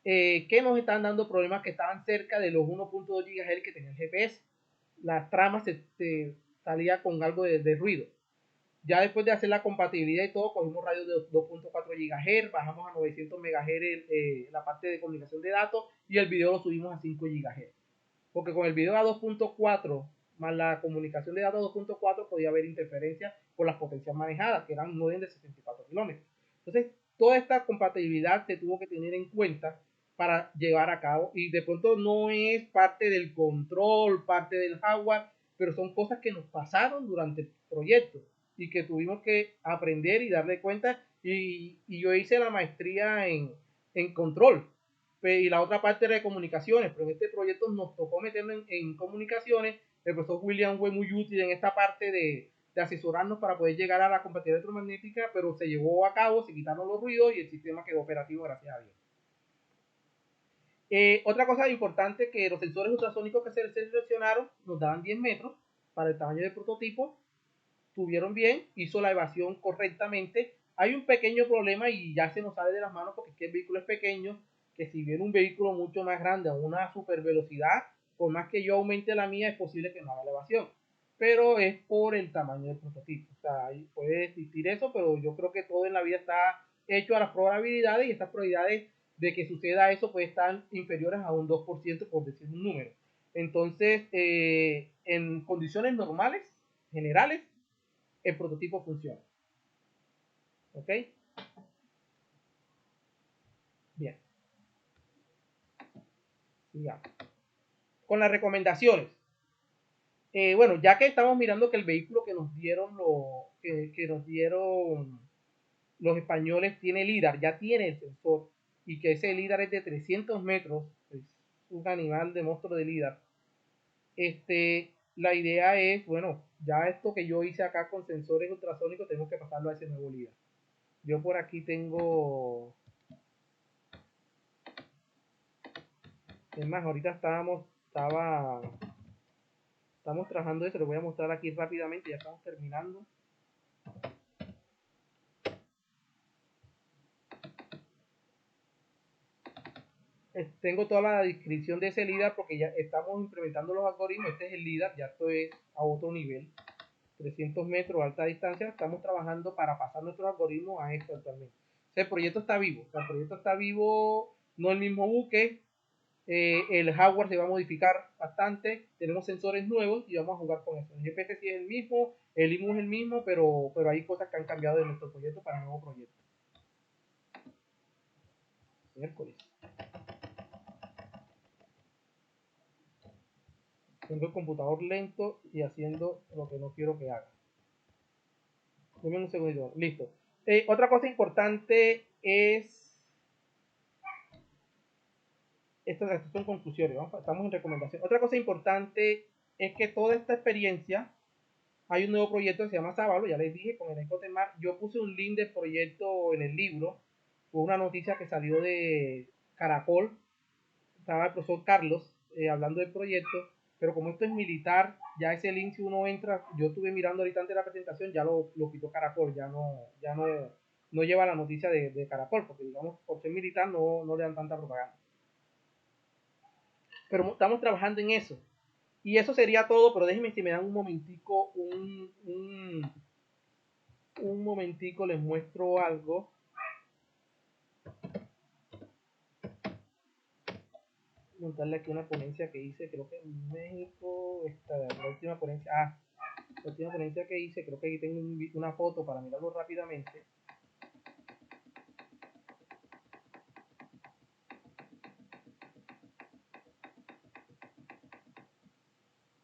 que nos están dando problemas, que estaban cerca de los 1.2 GHz que tenía el GPS. Las tramas se salía con algo de ruido. Ya después de hacer la compatibilidad y todo, cogimos radios de 2.4 GHz, bajamos a 900 MHz la parte de comunicación de datos, y el video lo subimos a 5 GHz. Porque con el video a 2.4 más la comunicación de datos 2.4 podía haber interferencia por las potencias manejadas, que eran un modem de 64 kilómetros. Entonces, toda esta compatibilidad se tuvo que tener en cuenta para llevar a cabo, y de pronto no es parte del control, parte del hardware, pero son cosas que nos pasaron durante el proyecto y que tuvimos que aprender y darle cuenta, y yo hice la maestría en control, y la otra parte era de comunicaciones, pero en este proyecto nos tocó meternos en comunicaciones. El profesor William fue muy útil en esta parte de asesorarnos para poder llegar a la compatibilidad electromagnética, pero se llevó a cabo, se quitaron los ruidos y el sistema quedó operativo, gracias a Dios. Otra cosa importante, que los sensores ultrasónicos que se seleccionaron nos daban 10 metros para el tamaño del prototipo, tuvieron bien, hizo la evasión correctamente. Hay un pequeño problema y ya se nos sale de las manos, porque es que el vehículo es pequeño, que si viene un vehículo mucho más grande a una super velocidad, por más que yo aumente la mía, es posible que no haga la evasión, pero es por el tamaño del prototipo. O sea, puede existir eso, pero yo creo que todo en la vida está hecho a las probabilidades, y estas probabilidades de que suceda eso pues están inferiores a un 2%, por decir un número. Entonces, en condiciones normales, generales, el prototipo funciona. ¿Ok? Bien. Sigamos. Con las recomendaciones. Bueno, ya que estamos mirando que el vehículo que nos dieron los españoles tiene LIDAR, ya tiene el sensor, y que ese LIDAR es de 300 metros, es un animal de monstruo de LIDAR. La idea es, bueno, ya esto que yo hice acá con sensores ultrasónicos, tenemos que pasarlo a ese nuevo LIDAR. Yo por aquí tengo... Es más, ahorita estamos trabajando eso, lo voy a mostrar aquí rápidamente, ya estamos terminando. tengo toda la descripción de ese LIDAR porque ya estamos implementando los algoritmos. Este es el LIDAR, ya esto es a otro nivel, 300 metros, alta distancia. Estamos trabajando para pasar nuestros algoritmos a esto actualmente. O sea, el proyecto está vivo, el proyecto está vivo, no el mismo buque. El hardware se va a modificar bastante, tenemos sensores nuevos y vamos a jugar con eso. El GPS sí es el mismo, el IMU es el mismo, pero hay cosas que han cambiado de nuestro proyecto para el nuevo proyecto. Miércoles. Tengo el computador lento y haciendo lo que no quiero que haga. Dame un segundito. Listo. Otra cosa importante es... Estas son conclusiones, ¿no? Estamos en recomendación. Otra cosa importante es que toda esta experiencia, hay un nuevo proyecto que se llama Sábalo, ya les dije, con el Ecotemar. Yo puse un link del proyecto en el libro, fue una noticia que salió de Caracol, estaba el profesor Carlos hablando del proyecto, pero como esto es militar, ya ese link si uno entra, yo estuve mirando ahorita antes de la presentación, ya lo quitó Caracol, ya no lleva la noticia de Caracol, porque digamos, por ser militar no le dan tanta propaganda. Pero estamos trabajando en eso. Y eso sería todo, pero déjenme si me dan un momentico, un momentico les muestro algo. Montarle aquí una ponencia que hice, creo que en México, la última ponencia, la última ponencia que hice, creo que aquí tengo una foto para mirarlo rápidamente.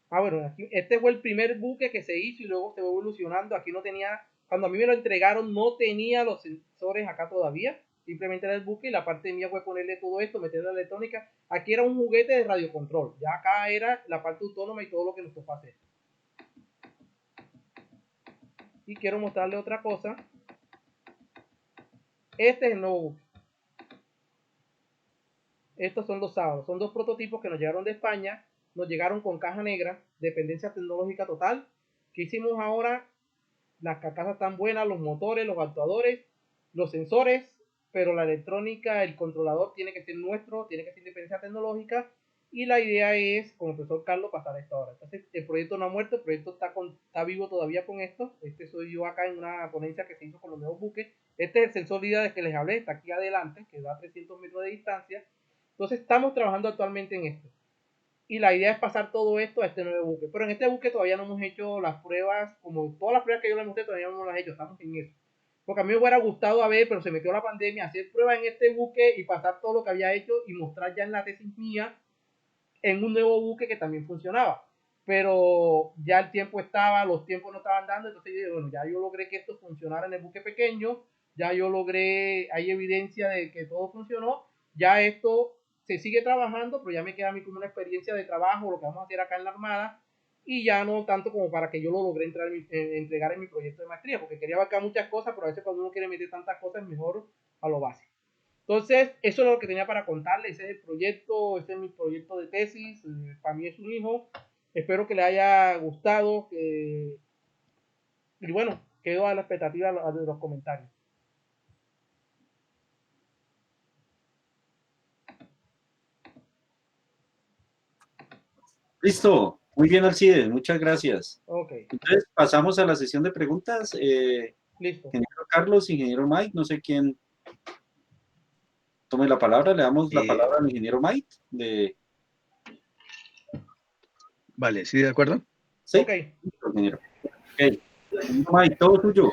Bueno, aquí, este fue el primer buque que se hizo y luego se fue evolucionando. Aquí no tenía, cuando a mí me lo entregaron, no tenía los sensores acá todavía. Simplemente era el buque y la parte mía fue ponerle todo esto, meterle la electrónica. Aquí era un juguete de radiocontrol. Ya acá era la parte autónoma y todo lo que nos tocó hacer. Y quiero mostrarle otra cosa. Este es el nuevo buque. Estos son los sábados. Son dos prototipos que nos llegaron de España. Nos llegaron con caja negra, dependencia tecnológica total. ¿Qué hicimos ahora? Las carcasas están buenas, los motores, los actuadores, los sensores, pero la electrónica, el controlador tiene que ser nuestro, tiene que ser independencia tecnológica. Y la idea es, con el profesor Carlos, pasar esto ahora. Entonces, el proyecto no ha muerto, el proyecto está vivo todavía con esto. Este soy yo acá en una ponencia que se hizo con los nuevos buques. Este es el sensor LIDAR del que les hablé, está aquí adelante, que da a 300 metros de distancia. Entonces, estamos trabajando actualmente en esto. Y la idea es pasar todo esto a este nuevo buque. Pero en este buque todavía no hemos hecho las pruebas, como todas las pruebas que yo les mostré, todavía no las he hecho, estamos en eso. Porque a mí me hubiera gustado pero se metió la pandemia, hacer pruebas en este buque y pasar todo lo que había hecho y mostrar ya en la tesis mía en un nuevo buque que también funcionaba. Pero ya el tiempo estaba, los tiempos no estaban dando, entonces yo dije, bueno, ya yo logré que esto funcionara en el buque pequeño, ya yo logré, hay evidencia de que todo funcionó, ya esto se sigue trabajando, pero ya me queda a mí como una experiencia de trabajo, lo que vamos a hacer acá en la Armada, y ya no tanto como para que yo lo logré entregar en mi proyecto de maestría, porque quería abarcar muchas cosas, pero a veces cuando uno quiere meter tantas cosas es mejor a lo básico. Entonces, eso es lo que tenía para contarles, ese es el proyecto, este es mi proyecto de tesis, para mí es un hijo, espero que le haya gustado, y bueno, quedo a la expectativa de los comentarios. Listo, muy bien, Alcides, muchas gracias. Ok. Entonces, pasamos a la sesión de preguntas. Listo. Ingeniero Carlos, ingeniero Mike, no sé quién tome la palabra, le damos la palabra al ingeniero Mike. Vale, ¿sí de acuerdo? Sí, Ok. Ingeniero. Okay. Mike, todo tuyo.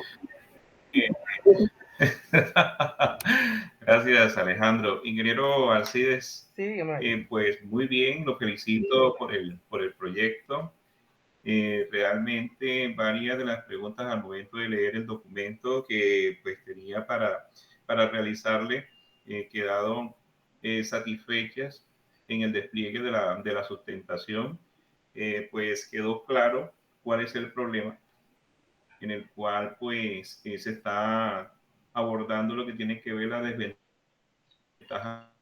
Gracias, Alejandro. Ingeniero Alcides, Sí, pues muy bien, lo felicito por el proyecto. Realmente varias de las preguntas al momento de leer el documento que pues tenía para realizarle quedaron satisfechas en el despliegue de la sustentación. Pues quedó claro cuál es el problema en el cual pues se está abordando lo que tiene que ver la desventaja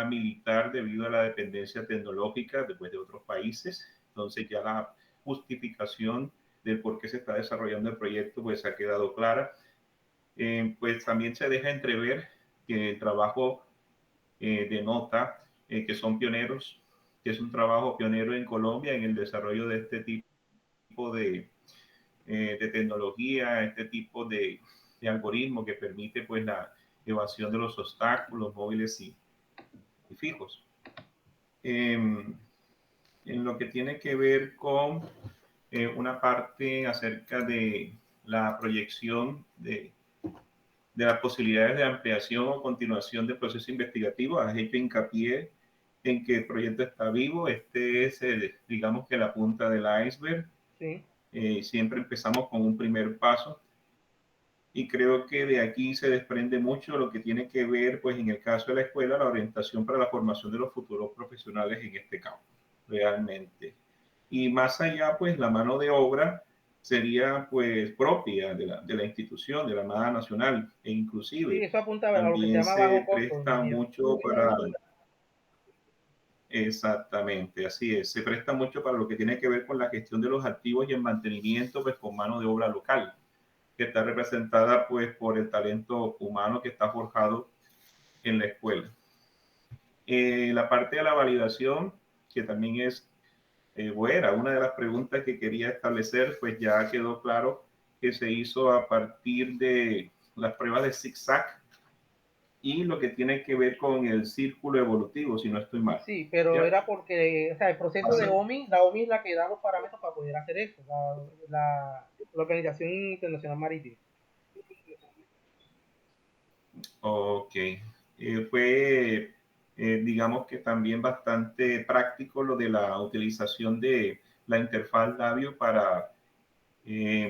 militar debido a la dependencia tecnológica después de otros países. Entonces ya la justificación del por qué se está desarrollando el proyecto pues ha quedado clara. Pues también se deja entrever que el trabajo denota que son pioneros, que es un trabajo pionero en Colombia en el desarrollo de este tipo de tecnología, este tipo de algoritmo que permite pues la evasión de los obstáculos móviles y fijos. En lo que tiene que ver con una parte acerca de la proyección de las posibilidades de ampliación o continuación del proceso investigativo, has hecho hincapié en que el proyecto está vivo. Este es, digamos que la punta del iceberg. Sí. Siempre empezamos con un primer paso y creo que de aquí se desprende mucho lo que tiene que ver, pues en el caso de la escuela, la orientación para la formación de los futuros profesionales en este campo, realmente. Y más allá, pues la mano de obra sería pues propia de la institución, de la Armada Nacional, e Sí, inclusive eso apunta a lo que se también llama bajo se costo, presta ingeniero. mucho para... Exactamente, así es. Se presta mucho para lo que tiene que ver con la gestión de los activos y el mantenimiento, pues con mano de obra local, que está representada pues por el talento humano que está forjado en la escuela. La parte de la validación, que también es buena, una de las preguntas que quería establecer, pues ya quedó claro que se hizo a partir de las pruebas de zigzag y lo que tiene que ver con el círculo evolutivo, si no estoy mal. Sí, pero ¿Cierto? era porque, o sea, el proceso de OMI, la OMI es la que da los parámetros para poder hacer eso, la Organización Internacional Marítima. Ok. Fue, digamos que también bastante práctico lo de la utilización de la interfaz labio para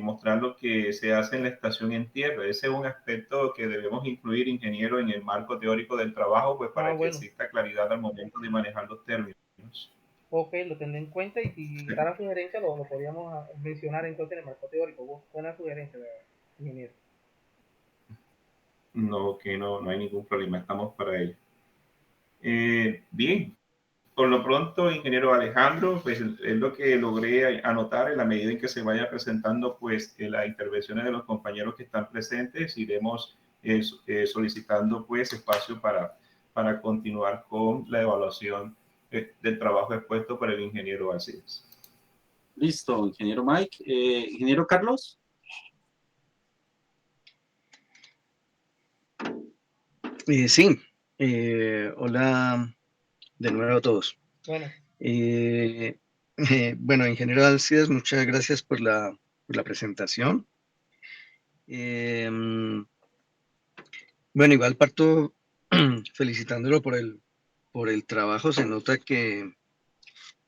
mostrar lo que se hace en la estación en tierra. Ese es un aspecto que debemos incluir, ingeniero, en el marco teórico del trabajo, pues Ah, para que bueno, exista claridad al momento de manejar los términos. ok, lo tendré en cuenta y si da la sugerencia lo podríamos mencionar entonces en el marco teórico. Buena sugerencia, ingeniero. No, que no hay ningún problema, estamos para ello. Bien, por lo pronto, ingeniero Alejandro, pues es lo que logré anotar en la medida en que se vaya presentando pues las intervenciones de los compañeros que están presentes. Iremos solicitando pues espacio para continuar con la evaluación del trabajo expuesto por el ingeniero Alcides. Listo, ingeniero Mike. Ingeniero Carlos. Sí, hola de nuevo a todos. Bueno, Bueno, ingeniero Alcides, muchas gracias por la presentación. Bueno, igual parto felicitándolo por el trabajo. Se nota que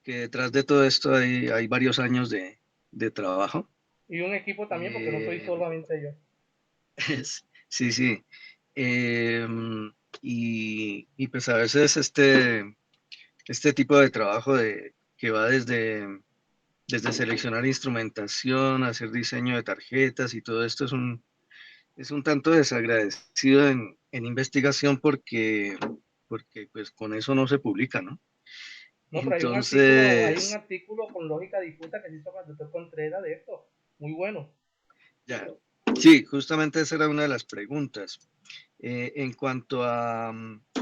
detrás de todo esto hay varios años de trabajo. y un equipo también, porque no soy solamente yo. Sí, sí. Y pues a veces este tipo de trabajo que va desde seleccionar instrumentación, hacer diseño de tarjetas y todo esto es un tanto desagradecido en investigación porque pues con eso no se publica, ¿no? No, pero hay un Entonces, artículo con lógica difusa que se hizo con el doctor Contreras de esto. Muy bueno. ya, sí, justamente esa era una de las preguntas. En cuanto a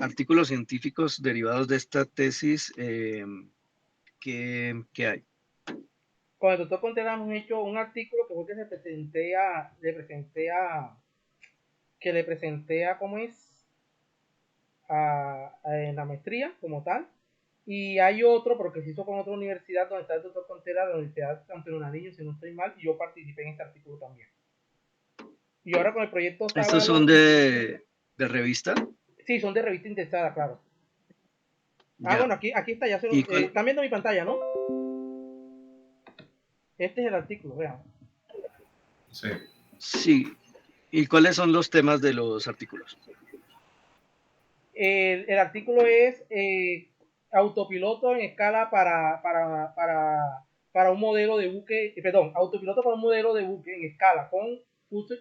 artículos científicos derivados de esta tesis, ¿qué hay? Con el doctor Contreras hemos hecho un artículo que fue que le presenté a ¿cómo es? En la maestría como tal. Y hay otro, pero que se hizo con otra universidad donde está el doctor Contreras, la Universidad Campeón Nariño, si no estoy mal, y yo participé en este artículo también. Y ahora con el proyecto ¿Estos Sábalo, son de revista? sí, son de revista indexada, claro. Ah, Ya. bueno, aquí está, ya se lo, ¿Y cuál? están viendo mi pantalla, ¿no? Este es el artículo, vean. Sí. Sí. ¿Y cuáles son los temas de los artículos? El artículo es autopiloto en escala para un modelo de buque, perdón, autopiloto para un modelo de buque en escala con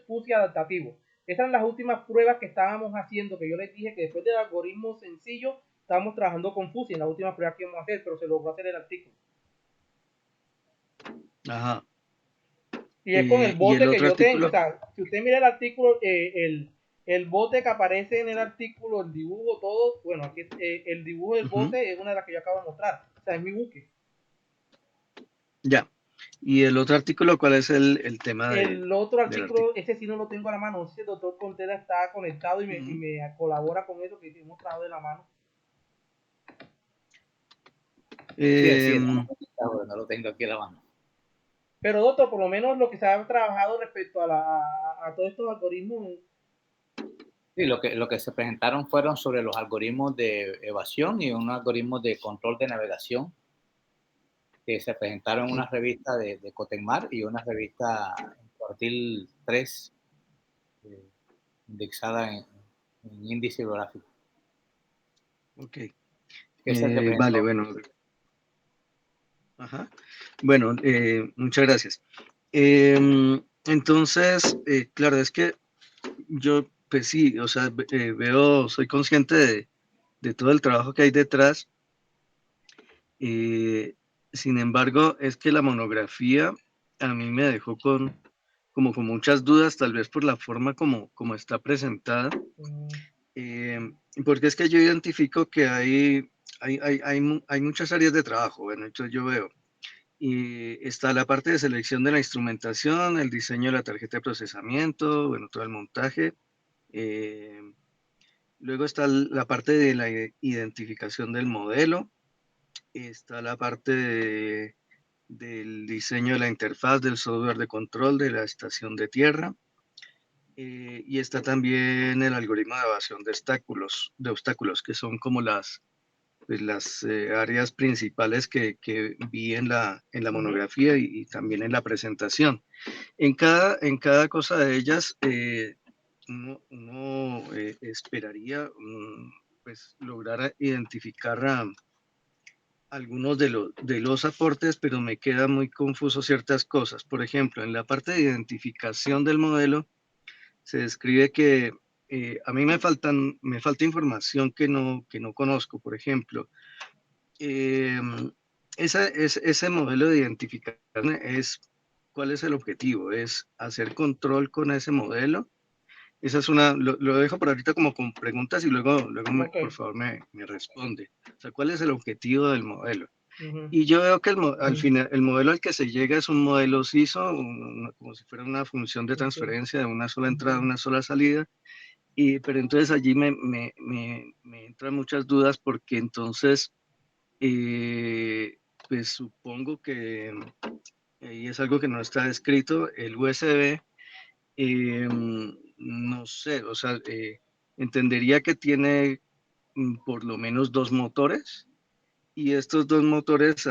FUSI adaptativo. Esas son las últimas pruebas que estábamos haciendo, que yo les dije que después del algoritmo sencillo, estábamos trabajando con FUSI en las últimas pruebas que íbamos a hacer, pero se logró hacer el artículo. Ajá. Y es con el ¿Y el bote que otro yo tengo, o artículo? sea, si usted mira el artículo, El bote que aparece en el artículo, el dibujo, todo, bueno, aquí el dibujo del bote es una de las que yo acabo de mostrar. O sea, es mi buque. Ya. ¿Y el otro artículo, cuál es el tema El otro del artículo? artículo, ese sí no lo tengo a la mano. No sé si el doctor Contreras está conectado y me colabora con eso que hemos trabajado de la mano. Sí, estamos conectados, no lo tengo aquí a la mano. Pero doctor, por lo menos lo que se ha trabajado respecto a todos estos algoritmos. Sí, lo que se presentaron fueron sobre los algoritmos de evasión y un algoritmo de control de navegación que se presentaron en una revista de Cotemar y una revista en Cuartil 3, indexada en índice biográfico. Ok. Vale, bueno. Ajá. Bueno, muchas gracias. Entonces, claro, es que yo, pues sí, o sea, soy consciente de todo el trabajo que hay detrás. Sin embargo, es que la monografía a mí me dejó con muchas dudas, tal vez por la forma como está presentada. Porque es que yo identifico que hay muchas áreas de trabajo. Bueno, entonces yo veo. Y está la parte de selección de la instrumentación, el diseño de la tarjeta de procesamiento, bueno, todo el montaje. Luego está la parte de la identificación del modelo. Está la parte del diseño de la interfaz del software de control de la estación de tierra. Y está también el algoritmo de evasión de obstáculos, que son como las áreas principales que vi en la monografía y también en la presentación. En cada cosa de ellas, uno esperaría pues, lograr identificar algunos de los aportes, pero me queda muy confuso ciertas cosas. Por ejemplo, en la parte de identificación del modelo, se describe que a mí me falta información que no conozco. Por ejemplo, ese modelo de identificación ¿cuál es el objetivo? ¿Es hacer control con ese modelo? Esa es lo dejo por ahorita como con preguntas y luego Okay. por favor me responde. O sea, ¿cuál es el objetivo del modelo? Uh-huh. Y yo veo que al final, el modelo al que se llega es un modelo CISO, como si fuera una función de transferencia de una sola entrada, una sola salida. Pero entonces allí me entran muchas dudas porque entonces, pues supongo que, y es algo que no está escrito, el USB, no sé, o sea, entendería que tiene por lo menos dos motores y estos dos motores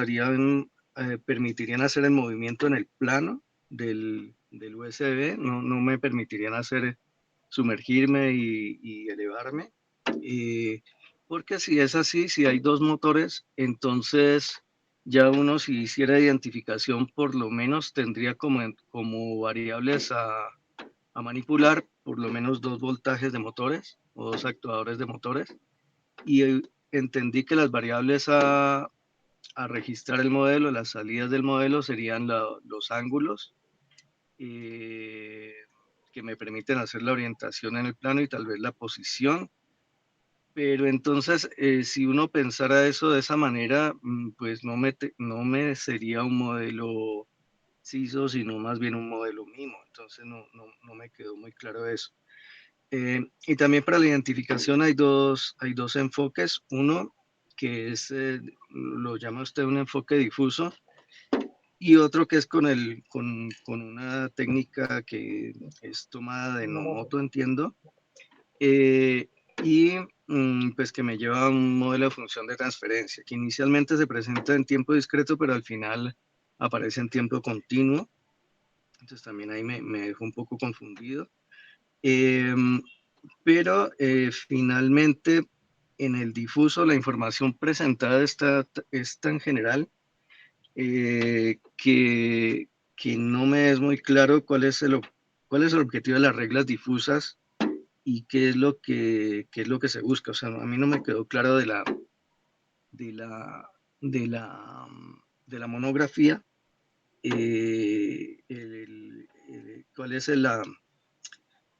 permitirían hacer el movimiento en el plano del USB, no me permitirían sumergirme y elevarme. Porque si es así, si hay dos motores, entonces ya uno si hiciera identificación por lo menos tendría como variables a manipular por lo menos dos voltajes de motores o dos actuadores de motores. Y entendí que las variables a registrar el modelo, las salidas del modelo serían los ángulos que me permiten hacer la orientación en el plano y tal vez la posición. Pero entonces, si uno pensara eso de esa manera, pues no me sería un modelo CISO, sino más bien un modelo MIMO. Entonces no me quedó muy claro eso. Y también para la identificación hay dos enfoques. Uno que lo llama usted un enfoque difuso, y otro que es con una técnica que es tomada de Nomoto, entiendo, y pues que me lleva a un modelo de función de transferencia, que inicialmente se presenta en tiempo discreto, pero al final aparece en tiempo continuo. Entonces también ahí me dejó un poco confundido. Pero finalmente en el difuso la información presentada es tan general que no me es muy claro cuál es el objetivo de las reglas difusas y qué es lo que se busca. O sea, a mí no me quedó claro de la, de la, de la monografía cuál es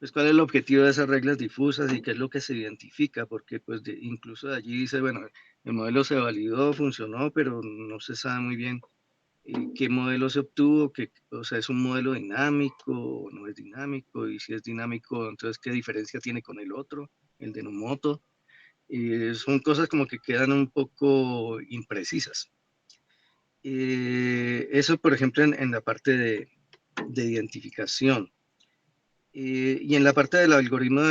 pues cuál es el objetivo de esas reglas difusas y qué es lo que se identifica, porque pues incluso de allí dice, bueno, el modelo se validó, funcionó, pero no se sabe muy bien qué modelo se obtuvo, o sea, es un modelo dinámico o no es dinámico, y si es dinámico, entonces qué diferencia tiene con el otro, el de Nomoto. Son cosas como que quedan un poco imprecisas. Eso, por ejemplo, en la parte de identificación. Y en la parte del algoritmo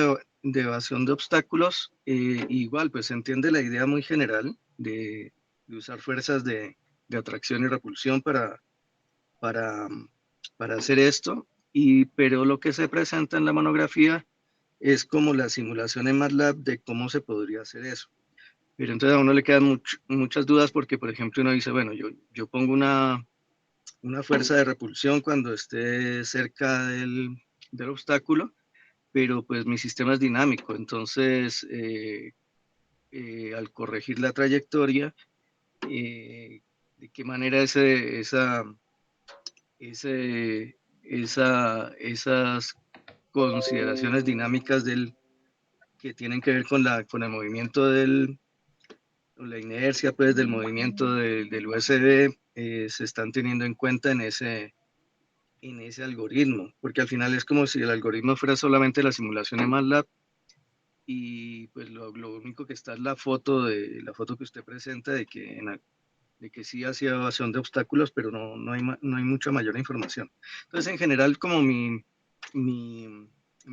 de evasión de obstáculos, igual, pues se entiende la idea muy general de usar fuerzas de atracción y repulsión para, para hacer esto, pero lo que se presenta en la monografía es como la simulación en MATLAB de cómo se podría hacer eso. Pero entonces a uno le quedan muchas dudas porque, por ejemplo, uno dice, bueno, yo pongo una fuerza de repulsión cuando esté cerca del obstáculo, pero pues mi sistema es dinámico, entonces al corregir la trayectoria, de qué manera esas consideraciones dinámicas que tienen que ver con el movimiento la inercia pues, del movimiento del USB se están teniendo en cuenta en ese algoritmo, porque al final es como si el algoritmo fuera solamente la simulación de MATLAB y pues lo único que está es la foto que usted presenta de que sí hacía evasión de obstáculos, pero no hay mucha mayor información. Entonces, en general, como mi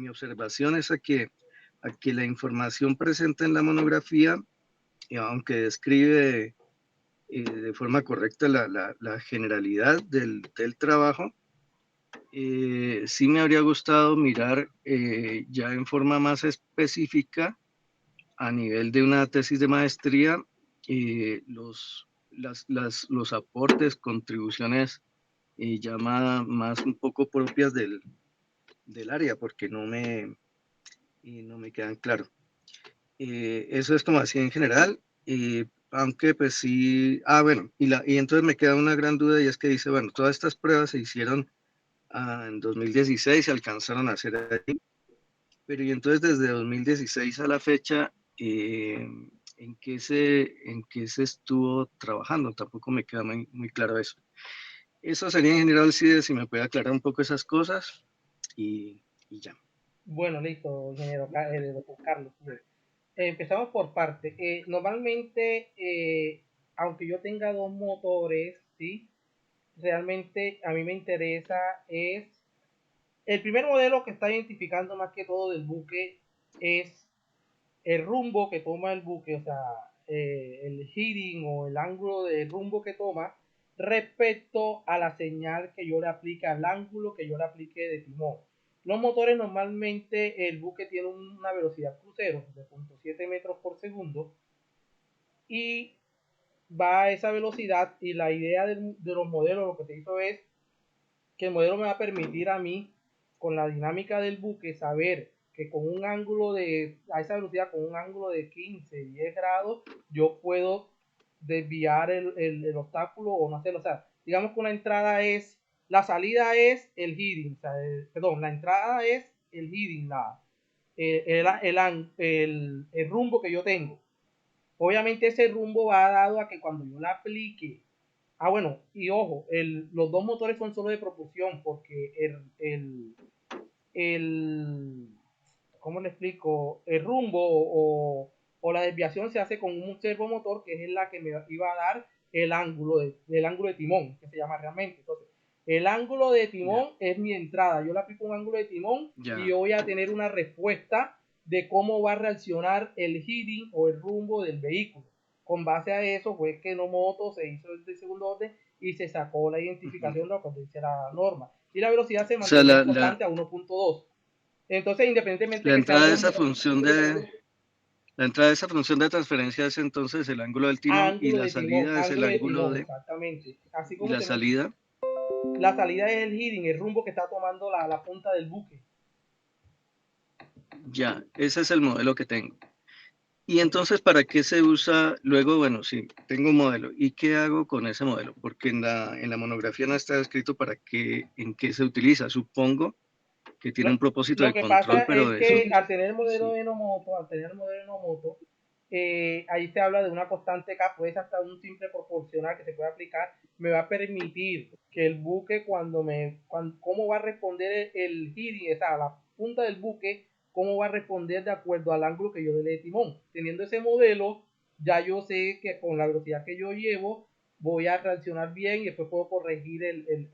observación es a que la información presente en la monografía, aunque describe de forma correcta la generalidad del trabajo, sí me habría gustado mirar ya en forma más específica a nivel de una tesis de maestría los aportes, contribuciones ya más un poco propias del área, porque no me quedan claro. Eso es como así en general, aunque pues sí, bueno, y entonces me queda una gran duda y es que dice, bueno, todas estas pruebas se hicieron en 2016, se alcanzaron a hacer ahí, pero y entonces desde 2016 a la fecha, ¿en qué se estuvo trabajando? Tampoco me queda muy claro eso. Eso sería en general, sí, si me puede aclarar un poco esas cosas y ya. Bueno, listo, ingeniero doctor Carlos. Empezamos por parte. Normalmente, aunque yo tenga dos motores, ¿sí? Realmente a mí me interesa es el primer modelo que está identificando más que todo del buque es el rumbo que toma el buque, o sea, el heading o el ángulo del rumbo que toma respecto a la señal que yo le aplique, al ángulo que yo le aplique de timón. Los motores normalmente el buque tiene una velocidad crucero de 0.7 metros por segundo y va a esa velocidad, y la idea de los modelos lo que se hizo es que el modelo me va a permitir a mí, con la dinámica del buque, saber que con un ángulo a esa velocidad, con un ángulo de 15, 10 grados, yo puedo desviar el obstáculo o no hacerlo. O sea, digamos que una entrada la salida es el heading, o sea, perdón, la entrada es el heading, el rumbo que yo tengo. Obviamente ese rumbo va dado a que cuando yo la aplique. Bueno, y ojo, los dos motores son solo de propulsión porque ¿cómo le explico? El rumbo o la desviación se hace con un servomotor que es la que me iba a dar el ángulo de timón, que se llama realmente. Entonces, el ángulo de timón es mi entrada. Yo le aplico un ángulo de timón y yo voy a tener una respuesta de cómo va a reaccionar el heading o el rumbo del vehículo. Con base a eso fue que Nomoto se hizo el de segundo orden y se sacó la identificación de lo que dice la norma. Y la velocidad se mantiene constante a 1.2. Entonces, independientemente la que entrada sea de esa función la entrada de esa función de transferencia es entonces el ángulo del timón y la salida es el ángulo de exactamente. Así y como la salida. La salida es el heading, el rumbo que está tomando la punta del buque. Ya, ese es el modelo que tengo. Y entonces, ¿para qué se usa? Luego, bueno, sí, tengo un modelo. ¿Y qué hago con ese modelo? Porque en la monografía no está escrito en qué se utiliza. Supongo que tiene un propósito Lo de que control, pasa pero es eso, que al tener el modelo sí. de Enomoto, ahí se habla de una constante K, pues hasta un simple proporcional que se puede aplicar, me va a permitir que el buque cómo va a responder el heading, o sea, la punta del buque, cómo va a responder de acuerdo al ángulo que yo le dé de timón. Teniendo ese modelo, ya yo sé que con la velocidad que yo llevo, voy a reaccionar bien y después puedo corregir el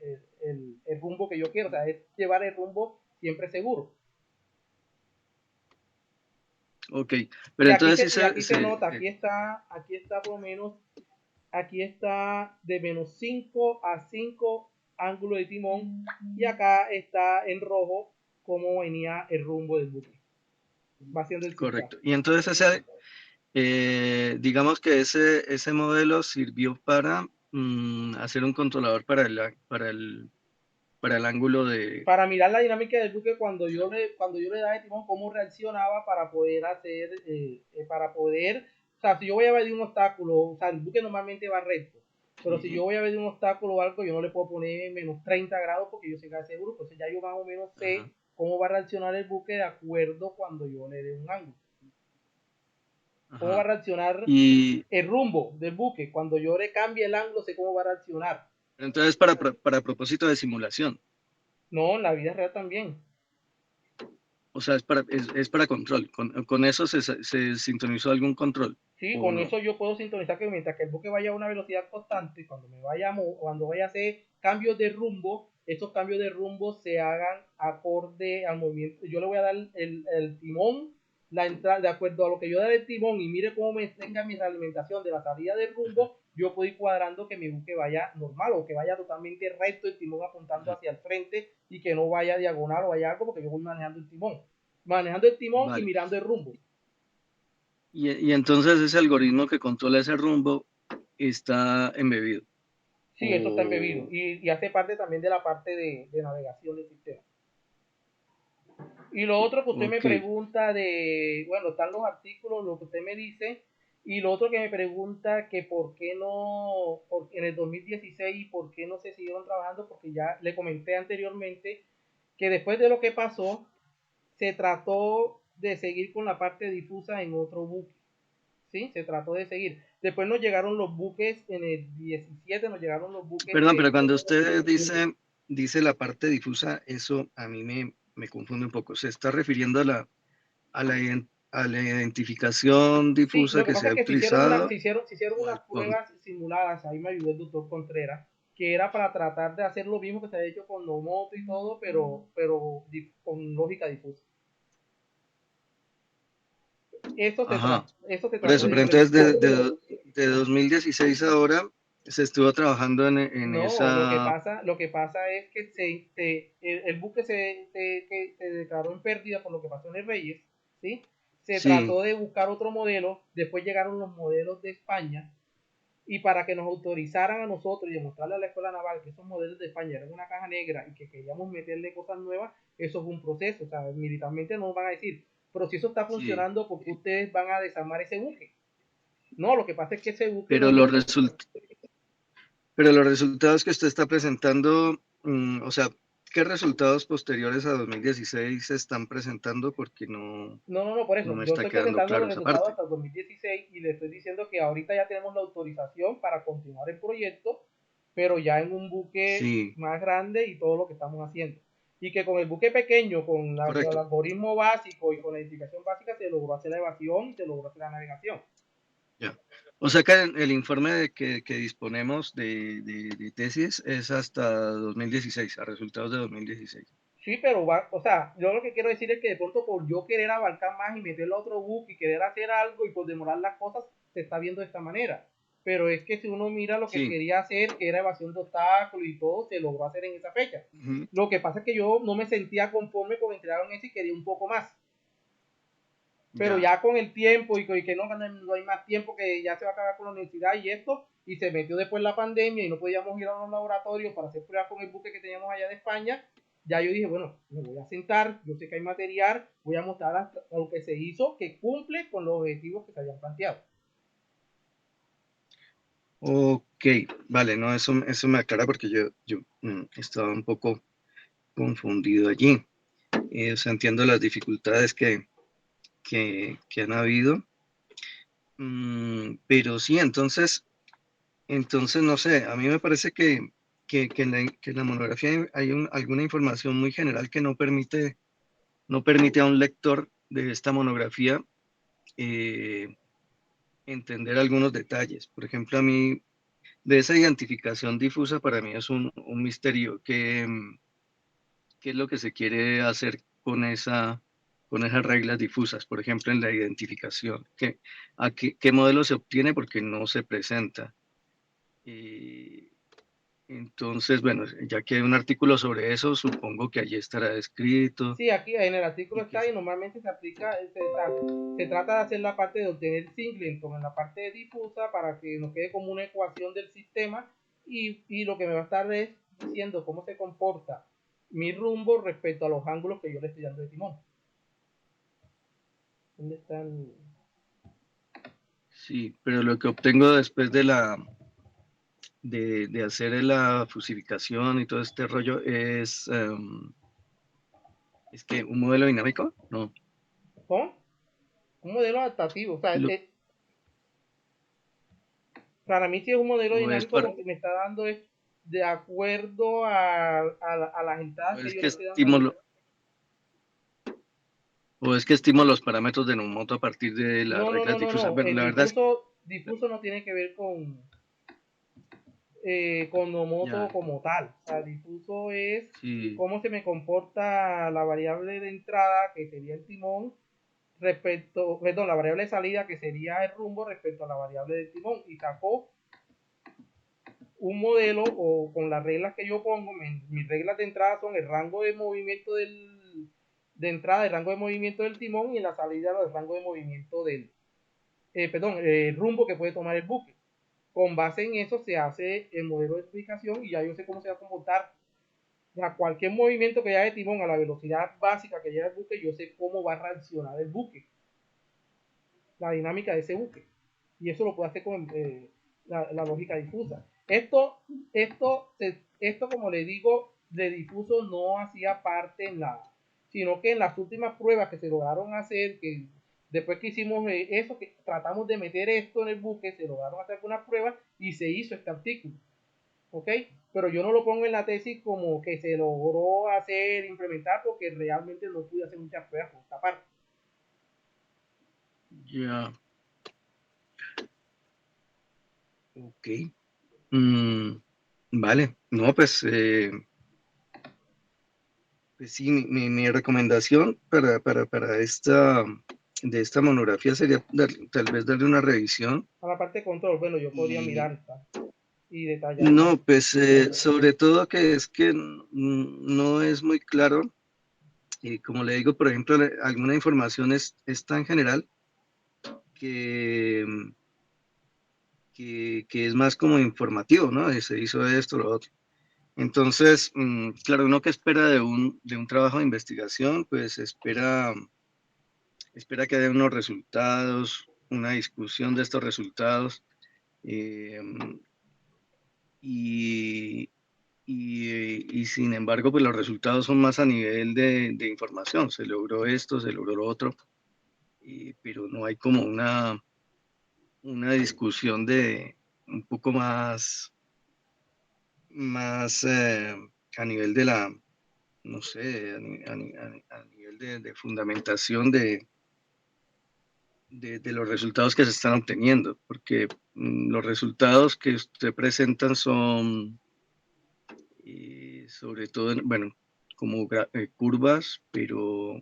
rumbo que yo quiero, o sea, es llevar el rumbo siempre seguro. Ok, pero Y entonces sí aquí se nota, aquí está por lo menos, aquí está de menos 5 a 5 ángulo de timón y acá está en rojo cómo venía el rumbo del buque. Va haciendo el correcto. zigzag. Y entonces digamos que ese modelo sirvió para hacer un controlador para el ángulo de... Para mirar la dinámica del buque cuando yo le daba el timón, cómo reaccionaba para poder o sea, si yo voy a ver de un obstáculo, o sea, el buque normalmente va recto, pero si yo voy a ver de un obstáculo o algo, yo no le puedo poner menos 30 grados porque yo sé que es seguro, entonces ya yo más o menos sé Ajá. cómo va a reaccionar el buque de acuerdo cuando yo le dé un ángulo. Cómo va a Ajá. reaccionar Y el rumbo del buque, cuando yo le cambie el ángulo, sé cómo va a reaccionar. entonces para propósito de simulación, No, en la vida real también. o sea, es para control. Con eso se sintonizó algún control, Sí, ¿o con no? eso yo puedo sintonizar que mientras que el buque vaya a una velocidad constante, cuando vaya a hacer cambios de rumbo, esos cambios de rumbo se hagan acorde al movimiento. Yo le voy a dar el timón, la entrada, de acuerdo a lo que yo dé el timón y mire cómo me tenga mi realimentación de la salida del rumbo, yo puedo ir cuadrando que mi buque vaya normal o que vaya totalmente recto, el timón apuntando hacia el frente y que no vaya diagonal o vaya algo porque yo voy manejando el timón. Manejando el timón y Vale. mirando el rumbo. Y entonces ese algoritmo que controla ese rumbo está embebido. Sí, eso está embebido O, y hace parte también de la parte de navegación del sistema. Y lo otro que usted me ok. pregunta bueno, están los artículos, lo que usted me dice, y lo otro que me pregunta que por qué no, en el 2016, por qué no se siguieron trabajando, porque ya le comenté anteriormente que después de lo que pasó, se trató de seguir con la parte difusa en otro buque. ¿Sí? Se trató de seguir. Después nos llegaron los buques, en el 17 nos llegaron los buques Perdón, pero cuando usted dice la parte difusa, eso a mí me confunde un poco. ¿Se está refiriendo a la identificación Sí, difusa lo que que se pasa ha es que utilizado? se hicieron O unas pruebas simuladas, ahí me ayudó el doctor Contreras, que era para tratar de hacer lo mismo que se ha hecho con Nomoto y todo, pero con lógica difusa. Ajá, Eso se por trató eso, de pero entonces implementar. de 2016 ahora se estuvo trabajando en No, esa... lo que pasa es que el buque que se declaró en pérdida por lo que pasó en el Reyes, ¿sí? Se Sí, trató de buscar otro modelo, después llegaron los modelos de España, y para que nos autorizaran a nosotros y demostrarle a la Escuela Naval que esos modelos de España eran una caja negra y que queríamos meterle cosas nuevas, eso es un proceso, o sea, militarmente nos van a decir, pero si eso está sí, funcionando, ¿por qué ustedes van a desarmar ese buque? No, lo que pasa es que ese buque no pero es uno. pero los resultados que usted está presentando, o sea, ¿qué resultados posteriores a 2016 se están presentando? Porque No, por no eso. me Yo está estoy quedando presentando los claro esa resultados parte. hasta el 2016 y le estoy diciendo que ahorita ya tenemos la autorización para continuar el proyecto, pero ya en un buque Sí, más grande y todo lo que estamos haciendo. Y que con el buque pequeño, con el correcto. algoritmo básico y con la identificación básica, se logró hacer la evasión y se logró hacer la navegación. Ya. O sea que el informe que disponemos de tesis es hasta 2016, a resultados de 2016. Sí, pero o sea, yo lo que quiero decir es que de pronto por yo querer abarcar más y meterlo a otro buque y querer hacer algo y por demorar las cosas, se está viendo de esta manera. Pero es que si uno mira lo que Sí. quería hacer, que era evasión de obstáculos y todo, se logró hacer en esa fecha. Ujú. Lo que pasa es que yo no me sentía conforme con entregar en eso y quería un poco más. Pero Ya. ya con el tiempo y que no hay más tiempo, que ya se va a acabar con la universidad y esto, y se metió después la pandemia y no podíamos ir a los laboratorios para hacer pruebas con el buque que teníamos allá de España, ya yo dije, bueno, me voy a sentar, yo sé que hay material, voy a mostrar lo que se hizo, que cumple con los objetivos que se habían planteado. Ok, vale, no, eso me aclara porque yo estaba un poco confundido allí. O sea, entiendo las dificultades que han habido. Pero sí, entonces, no sé, a mí me parece que en la monografía hay alguna información muy general que no permite a un lector de esta monografía entender algunos detalles. Por ejemplo, a mí, de esa identificación difusa, para mí es un misterio. ¿Qué es lo que se quiere hacer con esas reglas difusas? Por ejemplo, en la identificación. ¿Qué modelo se obtiene? Porque no se presenta. Y entonces, bueno, ya que hay un artículo sobre eso, supongo que allí estará escrito. Sí, aquí en el artículo Y que está y normalmente se aplica, se trata de hacer la parte de obtener Singleton en la parte de difusa para que nos quede como una ecuación del sistema y lo que me va a estar es diciendo cómo se comporta mi rumbo respecto a los ángulos que yo le estoy dando de timón. ¿Dónde están? sí, pero lo que obtengo después de hacer la fusificación y todo este rollo es que un modelo dinámico, no. ¿Cómo? Un modelo adaptativo. O sea, Lo, para mí sí es un modelo o es dinámico, para, lo que me está dando es de acuerdo a las o entradas que es yo que le estoy dando. estimo los parámetros de Neumoto a partir de las No, no, no, reglas no, difusas. no. Bueno, El la verdad es que difuso no tiene que ver con Nomoto ya, como tal. O sea, difuso es sí, cómo se me comporta la variable de entrada, que sería el timón, respecto, perdón, la variable de salida, que sería el rumbo, respecto a la variable del timón. Y sacó un modelo o con las reglas que yo pongo, mis reglas de entrada son el rango de movimiento de entrada, el rango de movimiento del timón y en la salida el rango de movimiento del, el rumbo que puede tomar el buque. Con base en eso se hace el modelo de explicación y ya yo sé cómo se va a comportar. O sea, cualquier movimiento que haya de timón a la velocidad básica que lleva el buque, yo sé cómo va a reaccionar el buque, la dinámica de ese buque. Y eso lo puede hacer con la lógica difusa. Esto, como le digo, de difuso no hacía parte en sino que en las últimas pruebas que se lograron hacer, que después que hicimos eso, que tratamos de meter esto en el buque, se lograron hacer algunas pruebas y se hizo este artículo. ¿Ok? Pero yo no lo pongo en la tesis como que se logró hacer, implementar, porque realmente no pude hacer muchas pruebas por esta parte. ya, ok. Mm, vale, no, pues sí, mi recomendación de esta monografía sería tal vez darle una revisión. A la parte de control, bueno, yo podría Y mirar esta y detallarla. no, pues sobre todo que es que no es muy claro. Y como le digo, por ejemplo, alguna información es tan general que, que es más como informativo, ¿no? Se hizo esto, lo otro. Entonces, claro, uno que espera de un trabajo de investigación, pues espera que haya unos resultados, una discusión de estos resultados, eh, y, y sin embargo, pues los resultados son más a nivel de información. Se logró esto, se logró lo otro, pero no hay como una discusión de un poco más a nivel de no sé, a nivel de fundamentación de los resultados que se están obteniendo, porque los resultados que usted presentan son sobre todo, bueno, como curvas, pero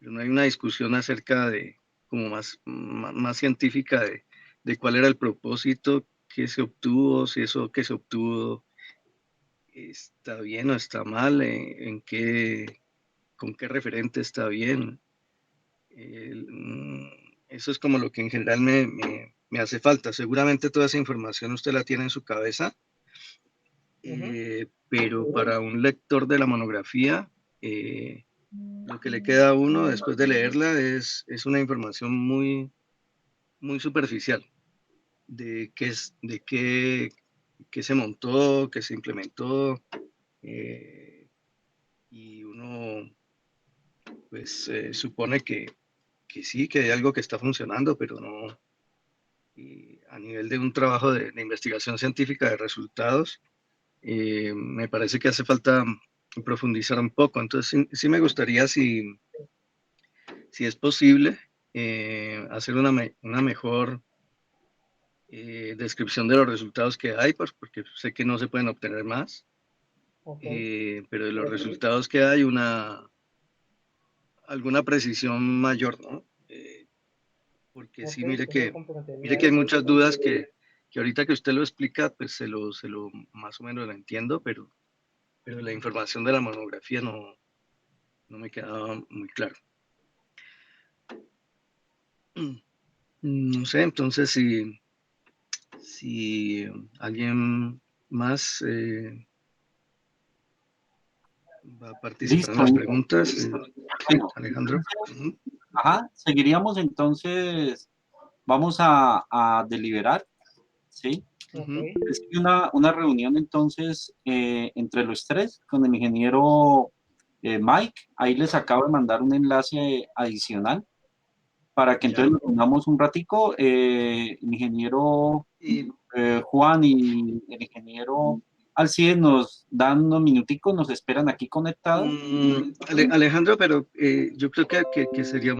no hay una discusión acerca de, como más científica de cuál era el propósito que se obtuvo, si eso que se obtuvo está bien o está mal, con qué referente está bien. Eso es como lo que en general me hace falta. Seguramente toda esa información usted la tiene en su cabeza, pero para un lector de la monografía, lo que le queda a uno después de leerla es una información muy superficial de qué se montó, qué se implementó, y uno pues supone que sí, que hay algo que está funcionando, pero no. Y a nivel de un trabajo de investigación científica de resultados, me parece que hace falta profundizar un poco. Entonces, sí me gustaría, si es posible, hacer una mejor descripción de los resultados que hay, pues, porque sé que no se pueden obtener más, Ok, pero de los resultados que hay, alguna precisión mayor, ¿no? Porque sí, ok, mire usted me que comprometería a hay eso. muchas dudas que ahorita que usted lo explica, pues se lo más o menos lo entiendo, pero la información de la monografía no me quedaba muy claro. No sé, entonces si alguien más va a participar en Listo. las preguntas, sí, Bueno, Alejandro. Ujú. ajá, seguiríamos entonces, vamos a deliberar, ¿sí? Ok, Ujú. Es una reunión entonces entre los tres con el ingeniero Mike. Ahí les acabo de mandar un enlace adicional para que Ya. entonces nos pongamos un ratico. El ingeniero Y Juan y el ingeniero Alcides nos dan unos minuticos, nos esperan aquí conectados. Alejandro, pero yo creo que sería